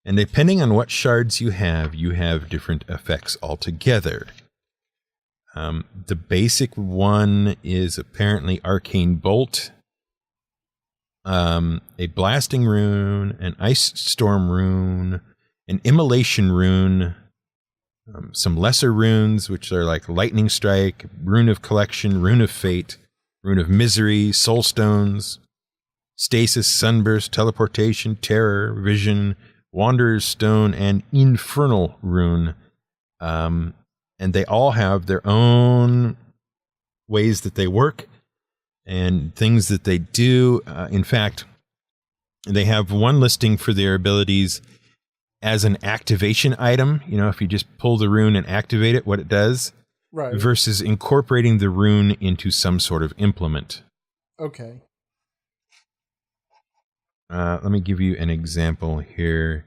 And depending on what shards you have different effects altogether. The basic one is apparently Arcane Bolt, a Blasting Rune, an Ice Storm Rune, an Immolation Rune, some lesser runes, which are like Lightning Strike, Rune of Collection, Rune of Fate, Rune of Misery, Soul Stones, Stasis, Sunburst, Teleportation, Terror, Vision, Wanderer's Stone, and Infernal Rune. And they all have their own ways that they work and things that they do. In fact, they have one listing for their abilities as an activation item, if you just pull the rune and activate it, what it does, right, versus incorporating the rune into some sort of implement. Okay. Let me give you an example here.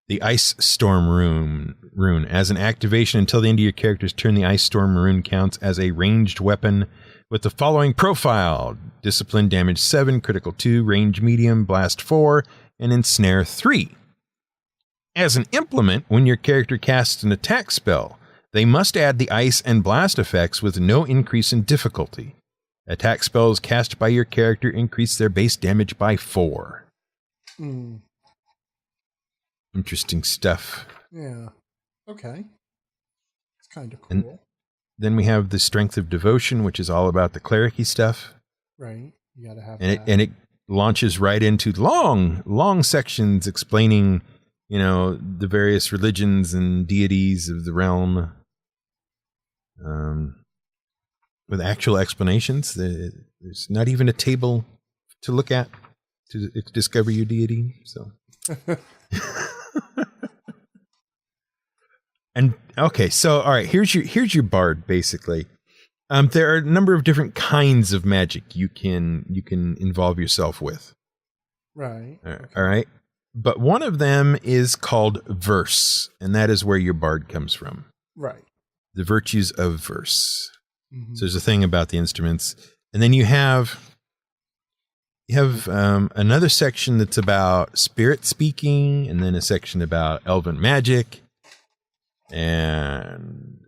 The Ice Storm rune. As an activation until the end of your character's turn, the Ice Storm rune counts as a ranged weapon with the following profile. Discipline damage 7, critical 2, range medium, blast 4, and ensnare 3. As an implement, when your character casts an attack spell, they must add the ice and blast effects with no increase in difficulty. Attack spells cast by your character increase their base damage by 4. Interesting stuff. Yeah. Okay. It's kind of cool. And then we have the Strength of Devotion, which is all about the cleric-y stuff. Right. You gotta have and that. It launches right into long sections explaining, the various religions and deities of the realm. With actual explanations. There's not even a table to look at to discover your deity. So, and okay, so all right, here's your bard basically. There are a number of different kinds of magic you can involve yourself with. Right. Okay. All right, but one of them is called verse, and that is where your bard comes from. Right. The virtues of verse. Mm-hmm. So there's a thing about the instruments, and then you have another section that's about spirit speaking, and then a section about elven magic, and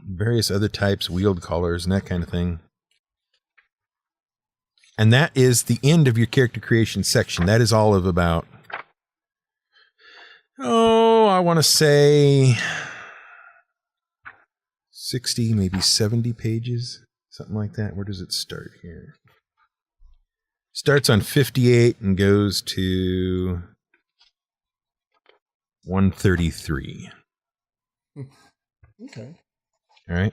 various other types, wield callers, and that kind of thing. And that is the end of your character creation section. That is all of about, I want to say 60, maybe 70 pages, something like that. Where does it start here? Starts on 58 and goes to 133. Okay. All right.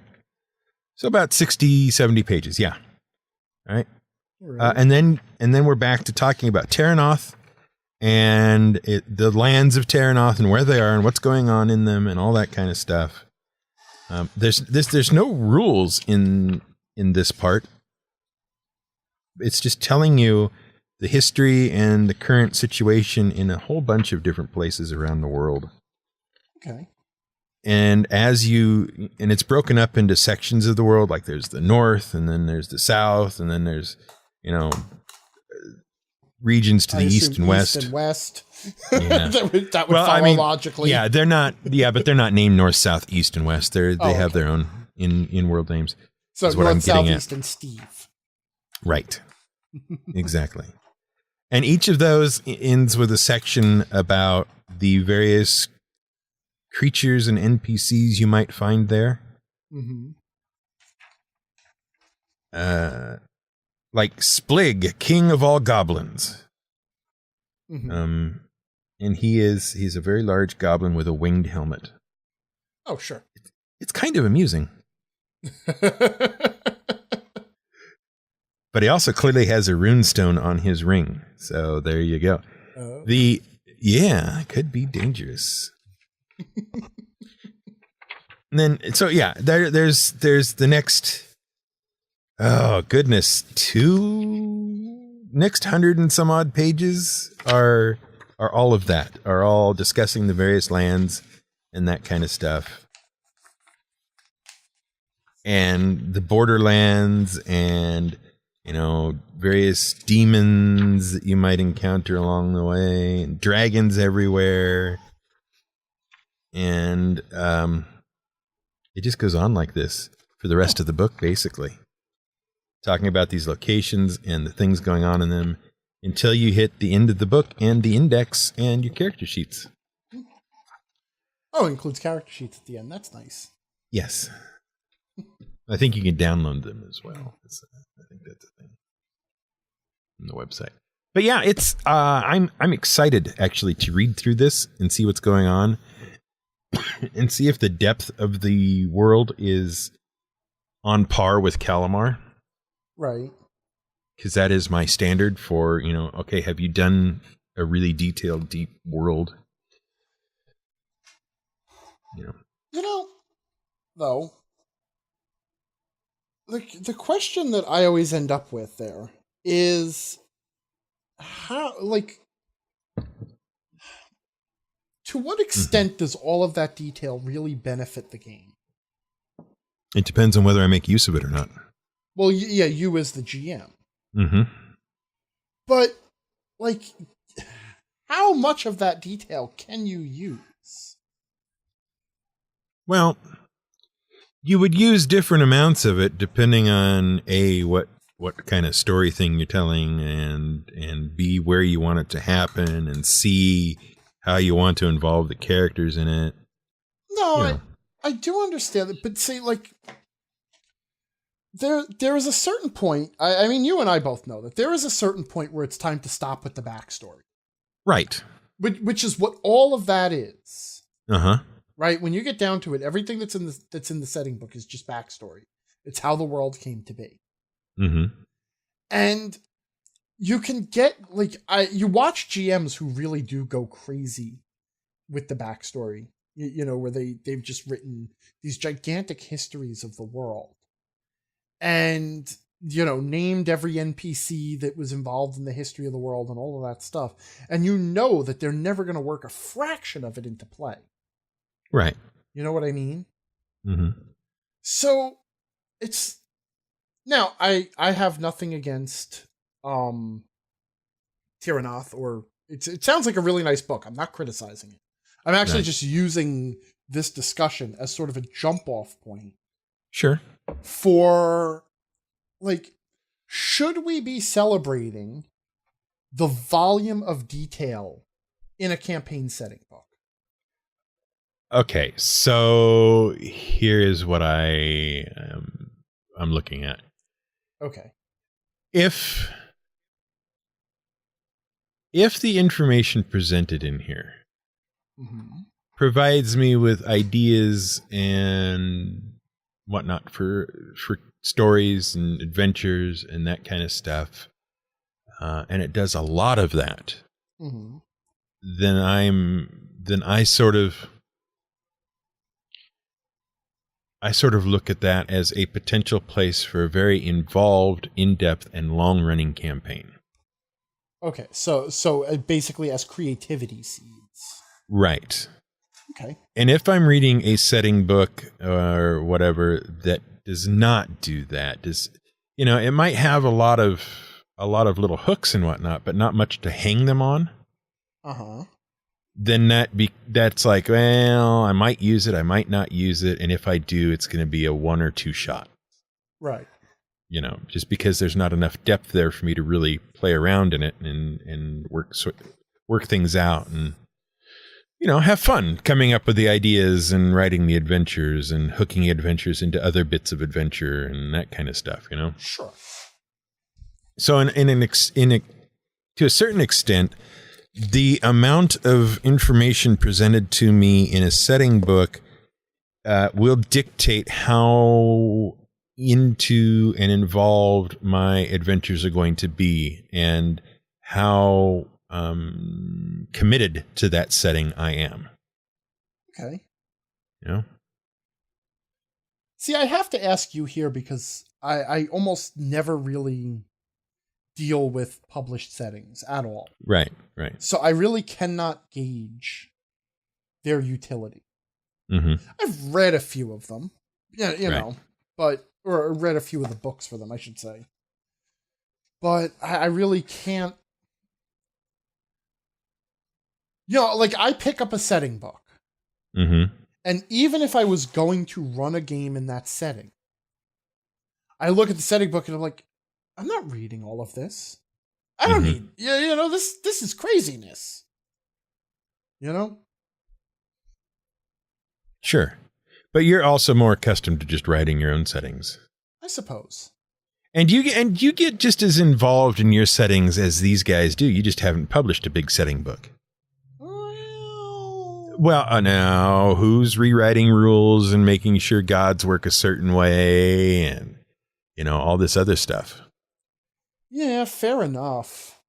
So about 60, 70 pages. Yeah. All right. Right. And then we're back to talking about Terranoth and the lands of Terranoth and where they are and what's going on in them and all that kind of stuff. There's no rules in this part. It's just telling you the history and the current situation in a whole bunch of different places around the world. Okay. And and it's broken up into sections of the world, like there's the north, and then there's the south, and then there's, regions to the east and west. East and west. Yeah. that would follow logically. Yeah, they're not. Yeah, but they're not named north, south, east, and west. They have their own in world names. So is what north, I'm south, getting east, and Steve. Right. Exactly. And each of those ends with a section about the various creatures and NPCs you might find there. Mm-hmm. Like Splig, king of all goblins. Mm-hmm. And he's a very large goblin with a winged helmet. Oh, sure. It's kind of amusing. But he also clearly has a runestone on his ring. So there you go. Oh. It could be dangerous. And then, so yeah, there's the next, oh goodness, next 100 and some odd pages are all of that, are all discussing the various lands and that kind of stuff. And the borderlands and, various demons that you might encounter along the way, and dragons everywhere. And it just goes on like this for the rest of the book, basically. Talking about these locations and the things going on in them until you hit the end of the book and the index and your character sheets. Oh, it includes character sheets at the end. That's nice. Yes. I think you can download them as well. I think that's a thing on the website. But yeah, it's I'm excited actually to read through this and see what's going on and see if the depth of the world is on par with Calamar. Right. Because that is my standard for, okay, have you done a really detailed, deep world? Though, the question that I always end up with there is, how, like, to what extent does all of that detail really benefit the game? It depends on whether I make use of it or not. Well, yeah, you as the GM. Mm-hmm. But, like, how much of that detail can you use? Well, you would use different amounts of it depending on A, what kind of story thing you're telling, and B, where you want it to happen, and C, how you want to involve the characters in it. No, I do understand it, but see, like, there is a certain point, I mean, you and I both know that there is a certain point where it's time to stop with the backstory. Right. Which is what all of that is. Uh-huh. Right? When you get down to it, everything that's in the setting book is just backstory. It's how the world came to be. Mm-hmm. And you can get, like, you watch GMs who really do go crazy with the backstory, you know, where they've just written these gigantic histories of the world. And, you know, named every NPC that was involved in the history of the world and all of that stuff. And you know that they're never going to work a fraction of it into play. Right. You know what I mean? Mm-hmm. So it's now I have nothing against Tyranoth, or it sounds like a really nice book. I'm not criticizing it. I'm actually just using this discussion as sort of a jump off point. Sure. For, like, should we be celebrating the volume of detail in a campaign setting book? Okay, so here is what I'm looking at. Okay. If the information presented in here provides me with ideas and whatnot for stories and adventures and that kind of stuff, and it does a lot of that, then I sort of look at that as a potential place for a very involved, in-depth, and long-running campaign. Okay, so basically as creativity seeds. Right. Okay. And if I'm reading a setting book or whatever that does not do that, it might have a lot of little hooks and whatnot, but not much to hang them on. Then that's like, well, I might use it, I might not use it, and if I do, it's going to be a one or two shot. Right. Just because there's not enough depth there for me to really play around in it and work things out and have fun coming up with the ideas and writing the adventures and hooking adventures into other bits of adventure and that kind of stuff. Sure. So to a certain extent, the amount of information presented to me in a setting book will dictate how into and involved my adventures are going to be and how committed to that setting I am. Okay. See, I have to ask you here because I almost never really deal with published settings at all. Right. So I really cannot gauge their utility. I've read a few of them, or read a few of the books for them, I should say. But I really can't. Like, I pick up a setting book. And even if I was going to run a game in that setting, I look at the setting book and I'm like, I'm not reading all of this. I don't need, this is craziness. Sure. But you're also more accustomed to just writing your own settings, I suppose. And you get just as involved in your settings as these guys do. You just haven't published a big setting book. Well, now who's rewriting rules and making sure gods work a certain way and, all this other stuff. Yeah, fair enough.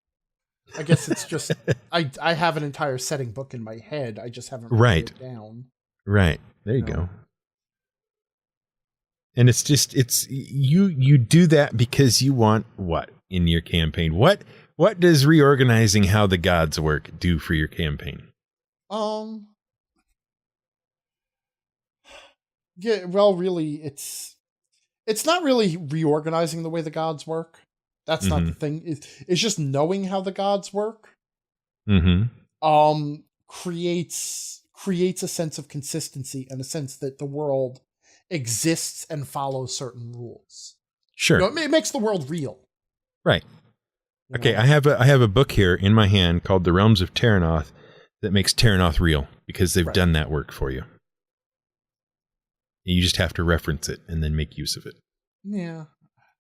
I guess it's just, I have an entire setting book in my head. I just haven't written it down. Right. There you go. And it's just, you do that because you want what in your campaign? What What does reorganizing how the gods work do for your campaign? Yeah, well, really, it's not really reorganizing the way the gods work. That's not the thing. It's just knowing how the gods work. Creates a sense of consistency and a sense that the world exists and follows certain rules. Sure. It makes the world real. Right. Okay, I have a book here in my hand called The Realms of Terranoth that makes Terranoth real because they've done that work for you. You just have to reference it and then make use of it. Yeah.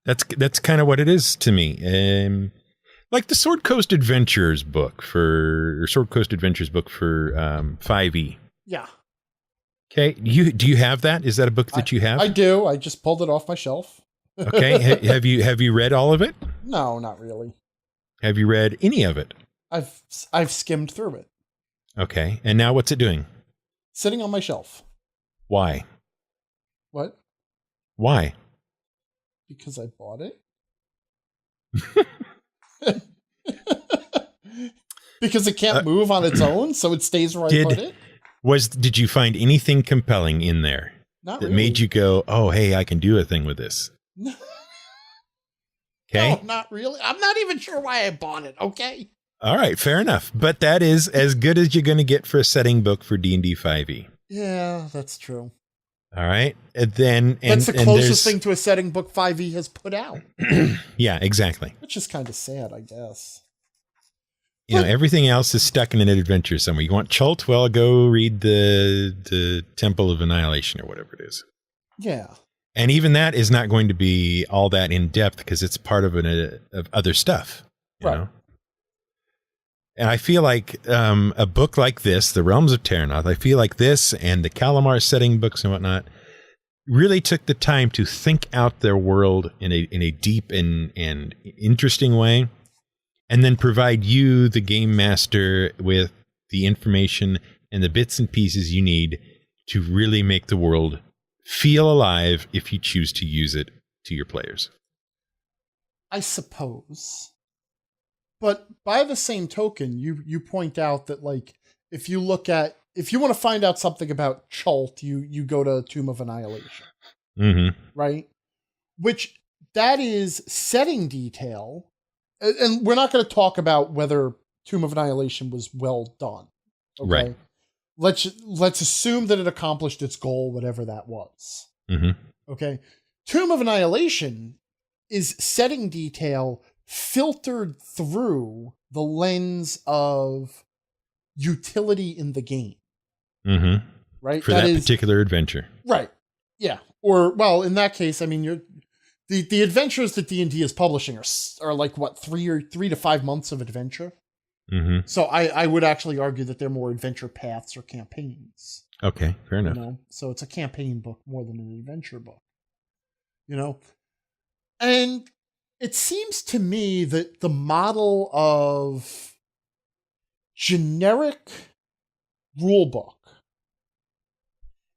That's kind of what it is to me. Like the Sword Coast Adventures book for 5e. Yeah. Okay. Do you have that? Is that a book that you have? I do. I just pulled it off my shelf. Okay. Have you read all of it? No, not really. Have you read any of it? I've skimmed through it. Okay. And now what's it doing? Sitting on my shelf. Why? What? Why? Because I bought it. Because it can't move on its own, so it stays where I put it. Did you find anything compelling in there that made you go, "Oh, hey, I can do a thing with this"? Okay. No, not really. I'm not even sure why I bought it. Okay. All right, fair enough. But that is as good as you're going to get for a setting book for D&D 5e. Yeah, that's true. All right. That's the closest thing to a setting book 5e has put out. Yeah, exactly. Which is kind of sad, I guess. Everything else is stuck in an adventure somewhere. You want Chult? Well, go read the Temple of Annihilation or whatever it is. Yeah. And even that is not going to be all that in depth because it's part of of other stuff. You know? And I feel like a book like this, The Realms of Terranoth, I feel like this and the Calamar setting books and whatnot really took the time to think out their world in a deep and interesting way, and then provide you, the game master, with the information and the bits and pieces you need to really make the world feel alive if you choose to use it to your players. I suppose. But by the same token, you point out that, like, if you want to find out something about Chult, you go to Tomb of Annihilation. Mm-hmm. Right? Which, that is setting detail. And we're not going to talk about whether Tomb of Annihilation was well done. Okay? Right. Let's assume that it accomplished its goal, whatever that was. Mm-hmm. Okay? Tomb of Annihilation is setting detail filtered through the lens of utility in the game. Mm-hmm. Right? For that particular adventure. Right. Yeah. Or, well, in that case, I mean, the adventures that D&D is publishing are like, what, 3 to 5 months of adventure? Mm-hmm. So I would actually argue that they're more adventure paths or campaigns. Okay, fair enough. So it's a campaign book more than an adventure book. And it seems to me that the model of generic rulebook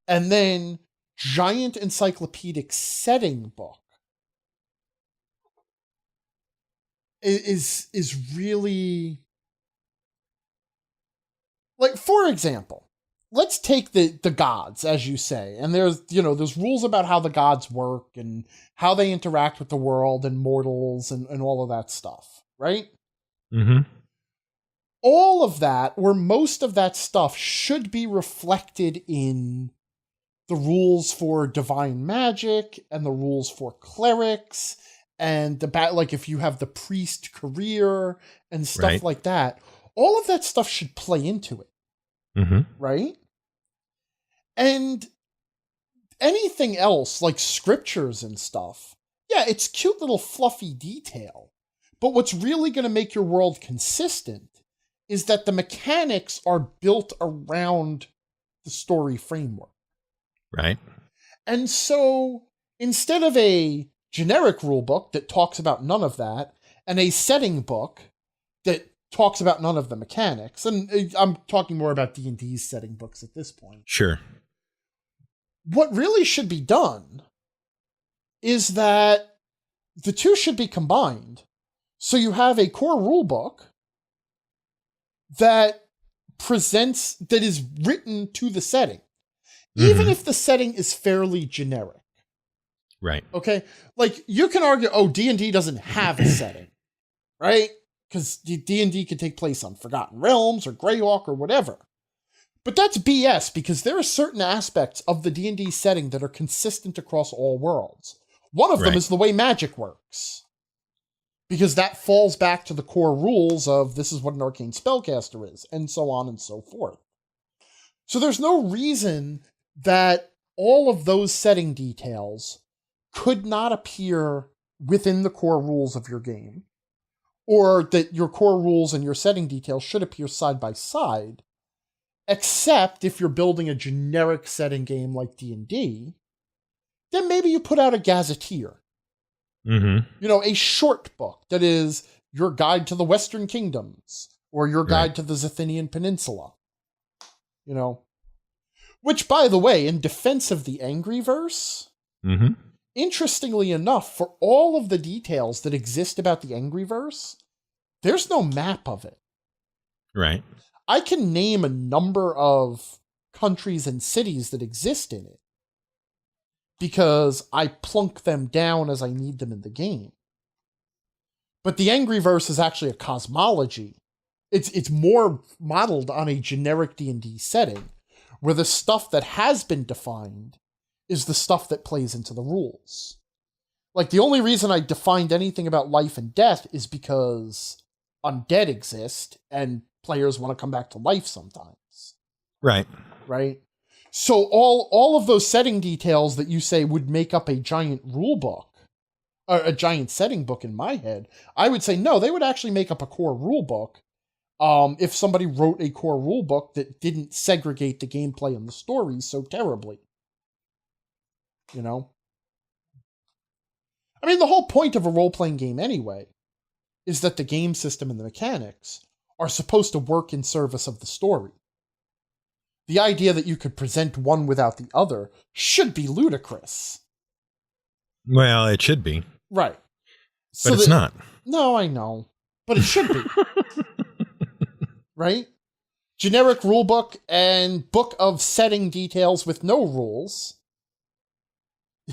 and then giant encyclopedic setting book is really, like, for example, let's take the gods, as you say, and there's rules about how the gods work and how they interact with the world and mortals and all of that stuff, right? Mm-hmm. All of that, or most of that stuff, should be reflected in the rules for divine magic and the rules for clerics and like if you have the priest career and stuff like that. All of that stuff should play into it. Mm-hmm. Right? And anything else, like scriptures and stuff, yeah, it's cute little fluffy detail. But what's really going to make your world consistent is that the mechanics are built around the story framework. Right. And so instead of a generic rule book that talks about none of that and a setting book that talks about none of the mechanics, and I'm talking more about D&D's setting books at this point. Sure. What really should be done is that the two should be combined So you have a core rulebook that is written to the setting, even if the setting is fairly generic. Right. Okay. Like you can argue, D&D doesn't have a setting, right? Because D&D can take place on Forgotten Realms or Greyhawk or whatever. But that's BS, because there are certain aspects of the D&D setting that are consistent across all worlds. One of them is the way magic works, because that falls back to the core rules of this is what an arcane spellcaster is, and so on and so forth. So there's no reason that all of those setting details could not appear within the core rules of your game, or that your core rules and your setting details should appear side by side, except if you're building a generic setting game like D&D, then maybe you put out a gazetteer. A short book that is your guide to the Western Kingdoms, or your guide to the Zathinian Peninsula. Which, by the way, in defense of the Angryverse, interestingly enough, for all of the details that exist about the Angryverse, there's no map of it. Right. I can name a number of countries and cities that exist in it, because I plunk them down as I need them in the game. But the Angryverse is actually a cosmology. It's more modeled on a generic D&D setting, where the stuff that has been defined is the stuff that plays into the rules. Like, the only reason I defined anything about life and death is because undead exist, and players want to come back to life sometimes. Right. Right? So all of those setting details that you say would make up a giant rule book, or a giant setting book in my head, I would say no, they would actually make up a core rule book. If somebody wrote a core rule book that didn't segregate the gameplay and the story so terribly. I mean, the whole point of a role-playing game anyway is that the game system and the mechanics are supposed to work in service of the story. The idea that you could present one without the other should be ludicrous. Well, it should be. Right. But it's not. No, I know. But it should be. Right? Generic rulebook and book of setting details with no rules.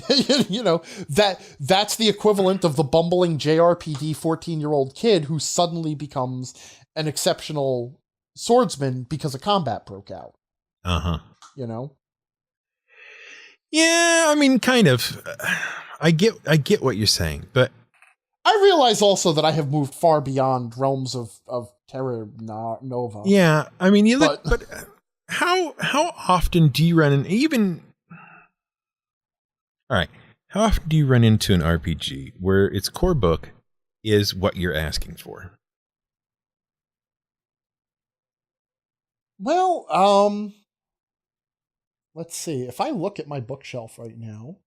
That's the equivalent of the bumbling JRPG 14-year-old kid who suddenly becomes an exceptional swordsman because a combat broke out. Yeah, I mean, kind of. I get what you're saying, but I realize also that I have moved far beyond realms of Terra Nova. Yeah, I mean, but how often do you run in even? All right, how often do you run into an RPG where its core book is what you're asking for? Well, let's see. If I look at my bookshelf right now,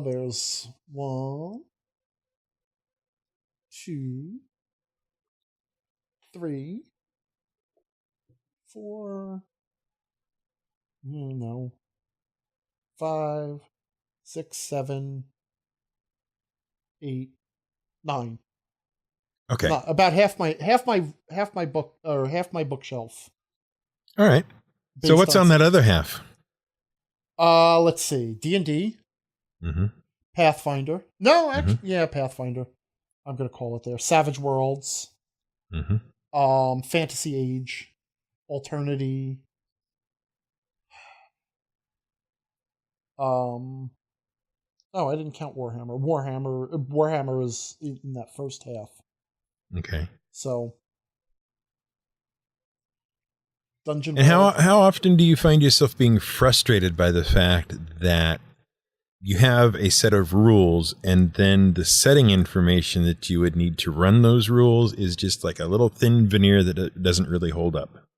there's 1, 2, 3, 4, 5, 6, 7, 8, 9. Okay. About half my book, or half my bookshelf. All right. So what's on that other half? Let's see. D&D. Pathfinder. No, actually, yeah, Pathfinder. I'm gonna call it there. Savage Worlds. Fantasy Age. Alternity. Oh, I didn't count Warhammer. Warhammer is in that first half. Okay. So, Dungeon. And how often do you find yourself being frustrated by the fact that you have a set of rules and then the setting information that you would need to run those rules is just like a little thin veneer that doesn't really hold up?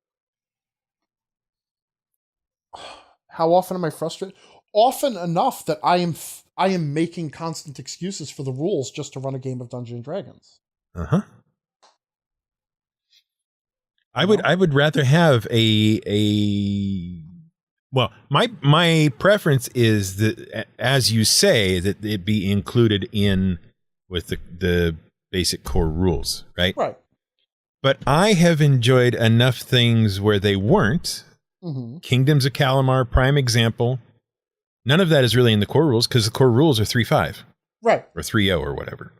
How often am I frustrated? Often enough that I am making constant excuses for the rules just to run a game of Dungeons and Dragons. I would rather have well, my preference is that, as you say, that it be included in with the basic core rules, right? Right. But I have enjoyed enough things where they weren't. Mm-hmm. Kingdoms of Calamar, prime example. None of that is really in the core rules because the core rules are 3.5. Right. Or 3.0 or whatever.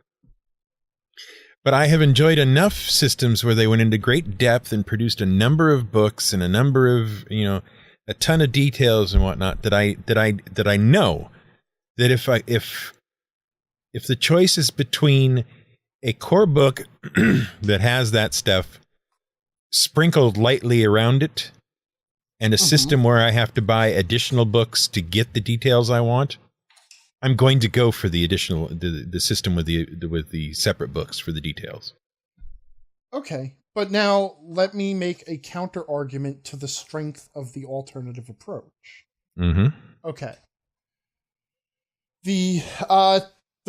But I have enjoyed enough systems where they went into great depth and produced a number of books and a number of, a ton of details and whatnot that I know that if the choice is between a core book that has that stuff sprinkled lightly around it and a system where I have to buy additional books to get the details I want, I'm going to go for the additional the system with the separate books for the details. Okay, but now let me make a counter argument to the strength of the alternative approach. Mm-hmm. Okay. The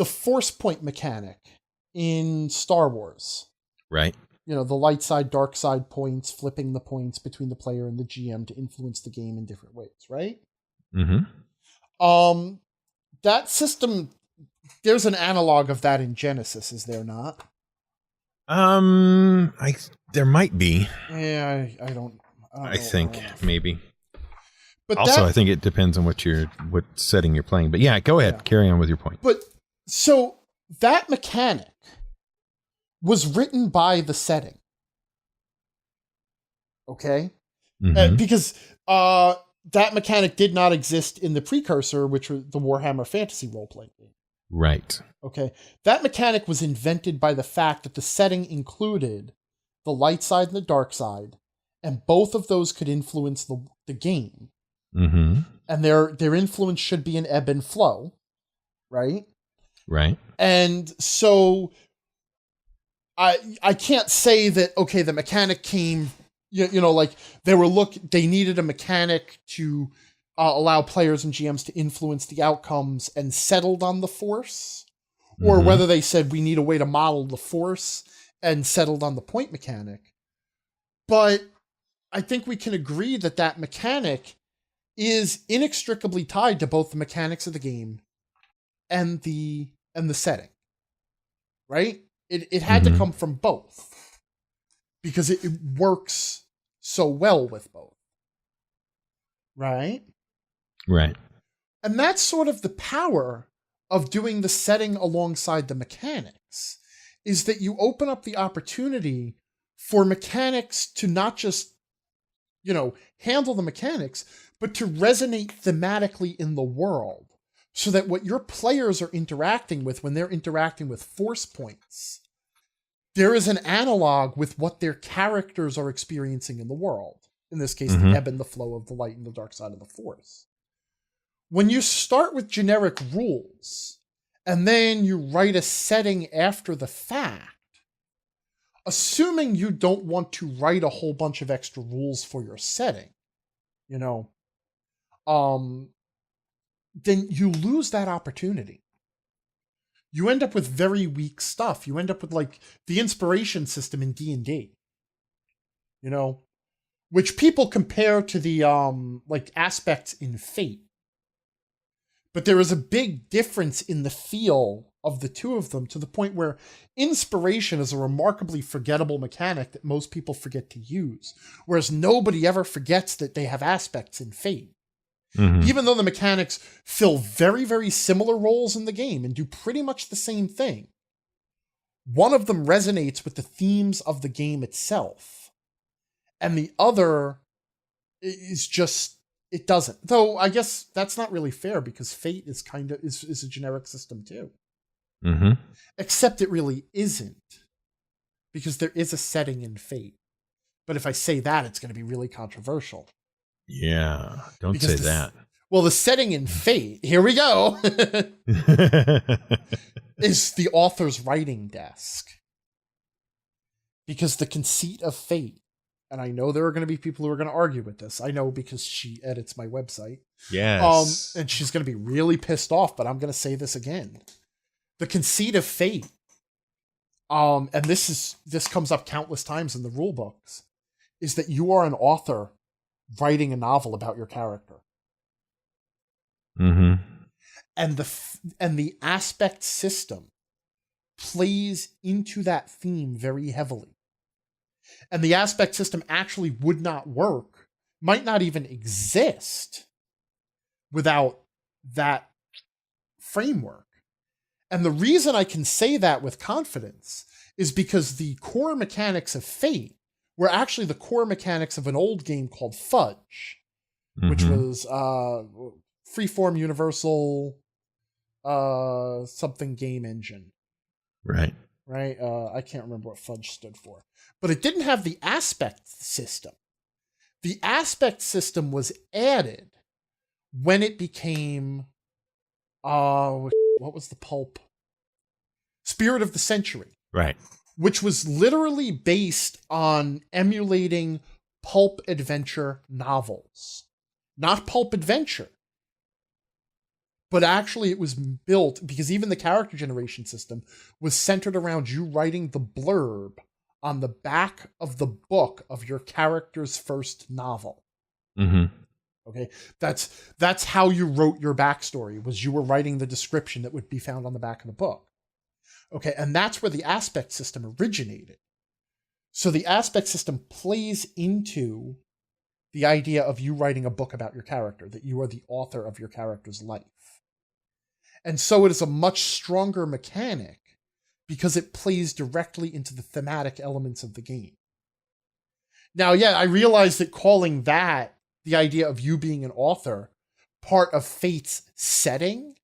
force point mechanic in Star Wars. Right. The light side, dark side points, flipping the points between the player and the GM to influence the game in different ways, right? Mm-hmm. That system, there's an analog of that in Genesys, is there not? There might be. Yeah, I don't I think maybe. But also, I think it depends on what setting you're playing. But yeah, go ahead. Yeah. Carry on with your point. But so that mechanic was written by the setting. Okay? Mm-hmm. Because that mechanic did not exist in the precursor, which was the Warhammer Fantasy role-playing game. Right. Okay. That mechanic was invented by the fact that the setting included the light side and the dark side, and both of those could influence the game. Mm-hmm. And their influence should be an ebb and flow, right? Right. And so I can't say that, okay, the mechanic came, like they needed a mechanic to allow players and GMs to influence the outcomes and settled on the force, or whether they said we need a way to model the force and settled on the point mechanic. But I think we can agree that that mechanic is inextricably tied to both the mechanics of the game and the setting, right? It had to come from both because it works so well with both, right? Right. And that's sort of the power of doing the setting alongside the mechanics, is that you open up the opportunity for mechanics to not just, handle the mechanics, but to resonate thematically in the world, so that what your players are interacting with when they're interacting with force points, there is an analog with what their characters are experiencing in the world. In this case, the ebb and the flow of the light and the dark side of the force. When you start with generic rules, and then you write a setting after the fact, assuming you don't want to write a whole bunch of extra rules for your setting, then you lose that opportunity. You end up with very weak stuff. You end up with like the inspiration system in D&D, which people compare to the like aspects in Fate. But there is a big difference in the feel of the two of them, to the point where inspiration is a remarkably forgettable mechanic that most people forget to use, whereas nobody ever forgets that they have aspects in Fate. Even though the mechanics fill very, very similar roles in the game and do pretty much the same thing, one of them resonates with the themes of the game itself, and the other is just, it doesn't. Though I guess that's not really fair, because Fate is is a generic system too. Except it really isn't, because there is a setting in Fate. But if I say that, it's going to be really controversial. Yeah, don't say that. Well, the setting in Fate, here we go, is the author's writing desk. Because the conceit of Fate, and I know there are going to be people who are going to argue with this. I know, because she edits my website. Yes. And she's going to be really pissed off, but I'm going to say this again. The conceit of Fate, and this comes up countless times in the rule books, is that you are an author writing a novel about your character. And the aspect system plays into that theme very heavily. And the aspect system actually would not work, might not even exist without that framework. And the reason I can say that with confidence is because the core mechanics of Fate were actually the core mechanics of an old game called Fudge, which was freeform universal something game engine. Right. I can't remember what Fudge stood for. But it didn't have the aspect system. The aspect system was added when it became what was the pulp? Spirit of the Century. Right. Which was literally based on emulating pulp adventure novels. Not pulp adventure. But actually it was built, because even the character generation system was centered around you writing the blurb on the back of the book of your character's first novel. Okay, that's how you wrote your backstory, was you were writing the description that would be found on the back of the book. Okay, and that's where the aspect system originated. So the aspect system plays into the idea of you writing a book about your character, that you are the author of your character's life. And so it is a much stronger mechanic because it plays directly into the thematic elements of the game. Now, yeah, I realize that calling that the idea of you being an author part of Fate's setting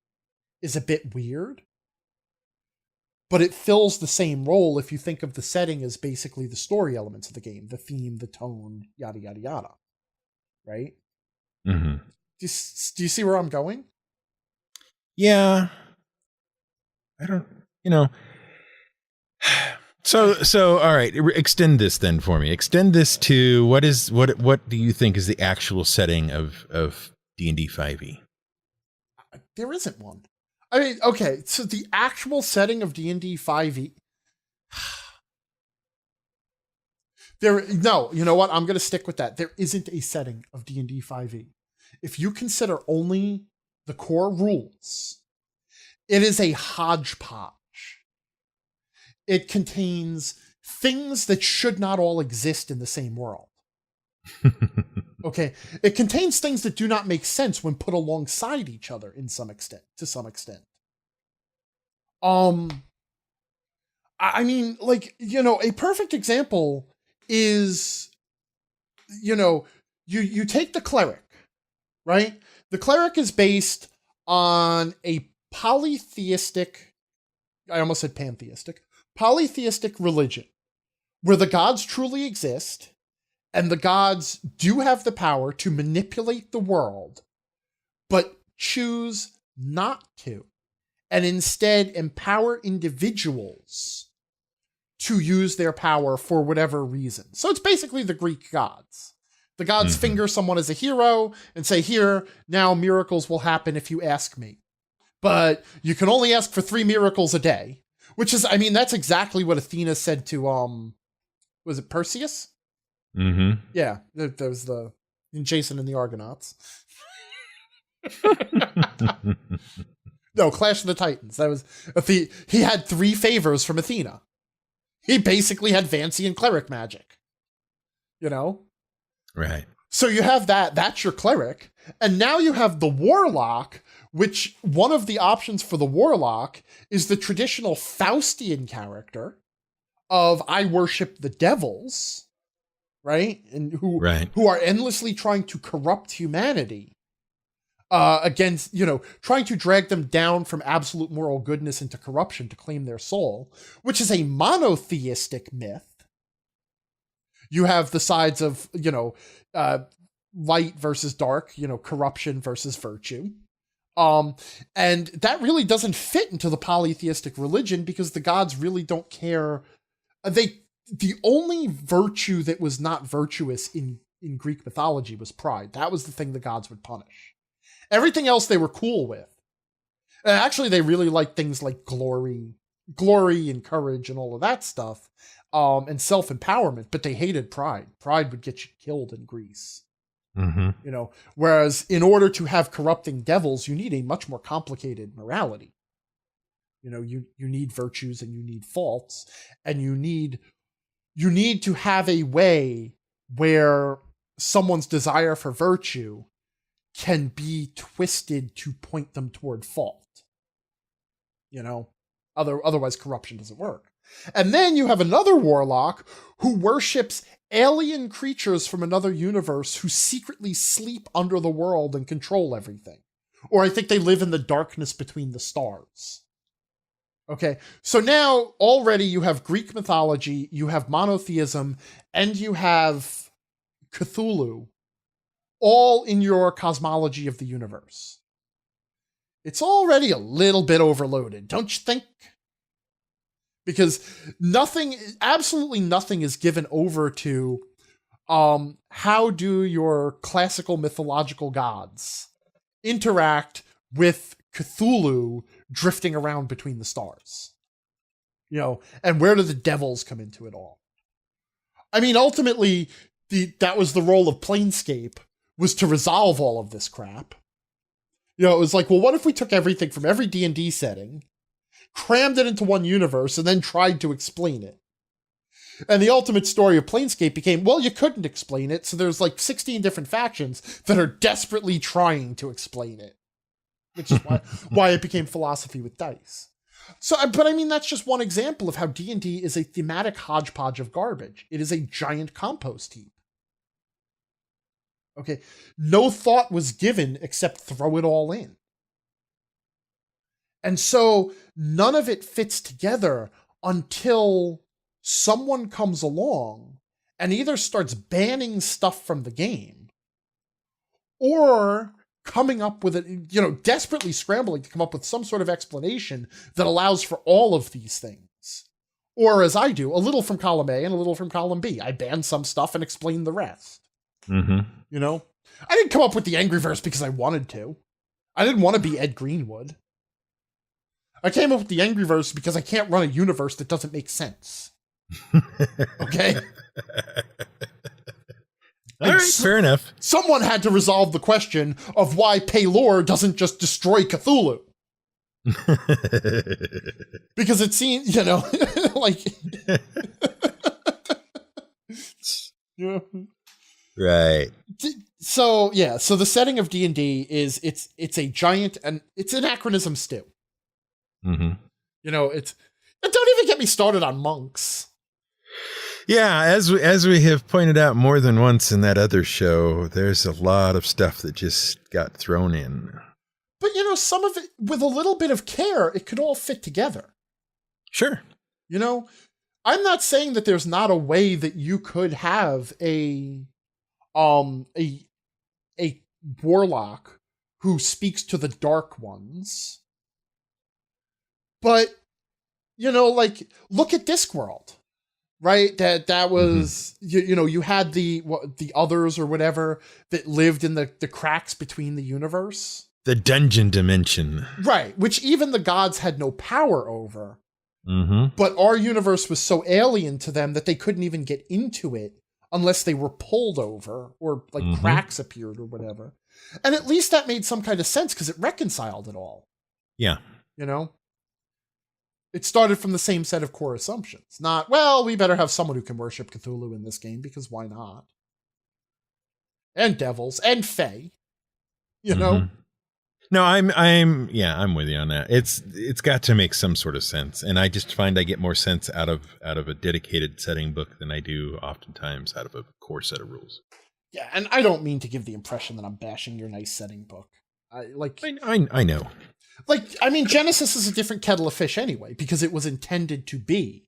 is a bit weird. But it fills the same role if you think of the setting as basically the story elements of the game, the theme, the tone, yada, yada, yada. Right? Do you see where I'm going? Yeah. I don't, So all right, extend this then for me. Extend this to what do you think is the actual setting of D&D 5e? There isn't one. I mean, okay, so the actual setting of D&D 5e. No, you know what? I'm going to stick with that. There isn't a setting of D&D 5e. If you consider only the core rules, it is a hodgepodge. It contains things that should not all exist in the same world. Okay, it contains things that do not make sense when put alongside each other to some extent. I mean, like, a perfect example is, you take the cleric, right? The cleric is based on a polytheistic, I almost said pantheistic, polytheistic religion where the gods truly exist and the gods do have the power to manipulate the world, but choose not to, and instead empower individuals to use their power for whatever reason. So it's basically the Greek gods. The gods finger someone as a hero and say, here, now miracles will happen if you ask me. But you can only ask for 3 miracles a day, which is, I mean, that's exactly what Athena said to, was it Perseus? Yeah, that was in Jason and the Argonauts. No, Clash of the Titans. That was he had 3 favors from Athena. He basically had Vancian cleric magic. Right. So you have that's your cleric. And now you have the warlock, which one of the options for the warlock is the traditional Faustian character of I worship the devils, right? And who are endlessly trying to corrupt humanity against, trying to drag them down from absolute moral goodness into corruption to claim their soul, which is a monotheistic myth. You have the sides of, light versus dark, corruption versus virtue. And that really doesn't fit into the polytheistic religion because the gods really don't care. The only virtue that was not virtuous in Greek mythology was pride. That was the thing the gods would punish. Everything else they were cool with. And actually, they really liked things like glory and courage and all of that stuff, and self-empowerment, but they hated pride. Pride would get you killed in Greece. Whereas in order to have corrupting devils, you need a much more complicated morality. You need virtues and you need faults, and you need to have a way where someone's desire for virtue can be twisted to point them toward fault. Otherwise corruption doesn't work. And then you have another warlock who worships alien creatures from another universe who secretly sleep under the world and control everything. Or I think they live in the darkness between the stars. Okay, so now already you have Greek mythology, you have monotheism, and you have Cthulhu, all in your cosmology of the universe. It's already a little bit overloaded, don't you think? Because absolutely nothing is given over to how do your classical mythological gods interact with Cthulhu drifting around between the stars. And where do the devils come into it all? I mean, ultimately, that was the role of Planescape, was to resolve all of this crap. It was like, well, what if we took everything from every D&D setting, crammed it into one universe, and then tried to explain it? And the ultimate story of Planescape became, well, you couldn't explain it, so there's like 16 different factions that are desperately trying to explain it. Which is why it became philosophy with dice. But I mean, that's just one example of how D&D is a thematic hodgepodge of garbage. It is a giant compost heap. Okay, no thought was given except throw it all in. And so none of it fits together until someone comes along and either starts banning stuff from the game or coming up with it, desperately scrambling to come up with some sort of explanation that allows for all of these things. Or as I do, a little from column A and a little from column B. I ban some stuff and explain the rest. Mm-hmm. I didn't come up with the Angryverse because I wanted to. I didn't want to be Ed Greenwood. I came up with the Angryverse because I can't run a universe that doesn't make sense. Okay? All right, fair enough. Someone had to resolve the question of why Paylor doesn't just destroy Cthulhu. Because it seems, like... Right. So the setting of D&D is it's a giant, and it's anachronism stew. Mm-hmm. Don't even get me started on monks. Yeah, as we have pointed out more than once in that other show, there's a lot of stuff that just got thrown in. But some of it, with a little bit of care, it could all fit together. Sure. I'm not saying that there's not a way that you could have a warlock who speaks to the dark ones. But, like, look at Discworld, right? That was, you had the others or whatever that lived in the cracks between the universe. The dungeon dimension. Right, which even the gods had no power over. Mm-hmm. But our universe was so alien to them that they couldn't even get into it unless they were pulled over or like cracks appeared or whatever. And at least that made some kind of sense because it reconciled it all. Yeah. It started from the same set of core assumptions. Not, well, we better have someone who can worship Cthulhu in this game because why not? And devils and fae. No, I'm with you on that. It's got to make some sort of sense, and I just find I get more sense out of a dedicated setting book than I do oftentimes out of a core set of rules. Yeah, and I don't mean to give the impression that I'm bashing your nice setting book. I know. Like, I mean, Genesys is a different kettle of fish anyway, because it was intended to be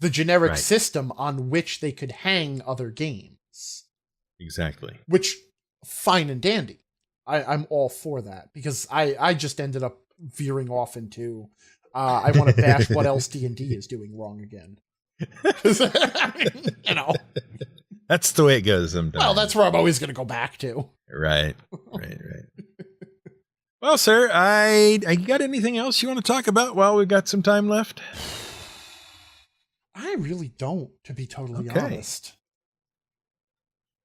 the generic system on which they could hang other games. Exactly. Which, fine and dandy. I'm all for that, because I just ended up veering off into, I want to bash what else D&D is doing wrong again. That's the way it goes sometimes. Well, that's where I'm always going to go back to. Right. Well, sir, I got anything else you want to talk about while we've got some time left? I really don't, to be totally honest.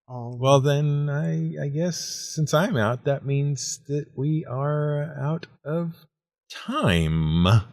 Well, then I guess since I'm out, that means that we are out of time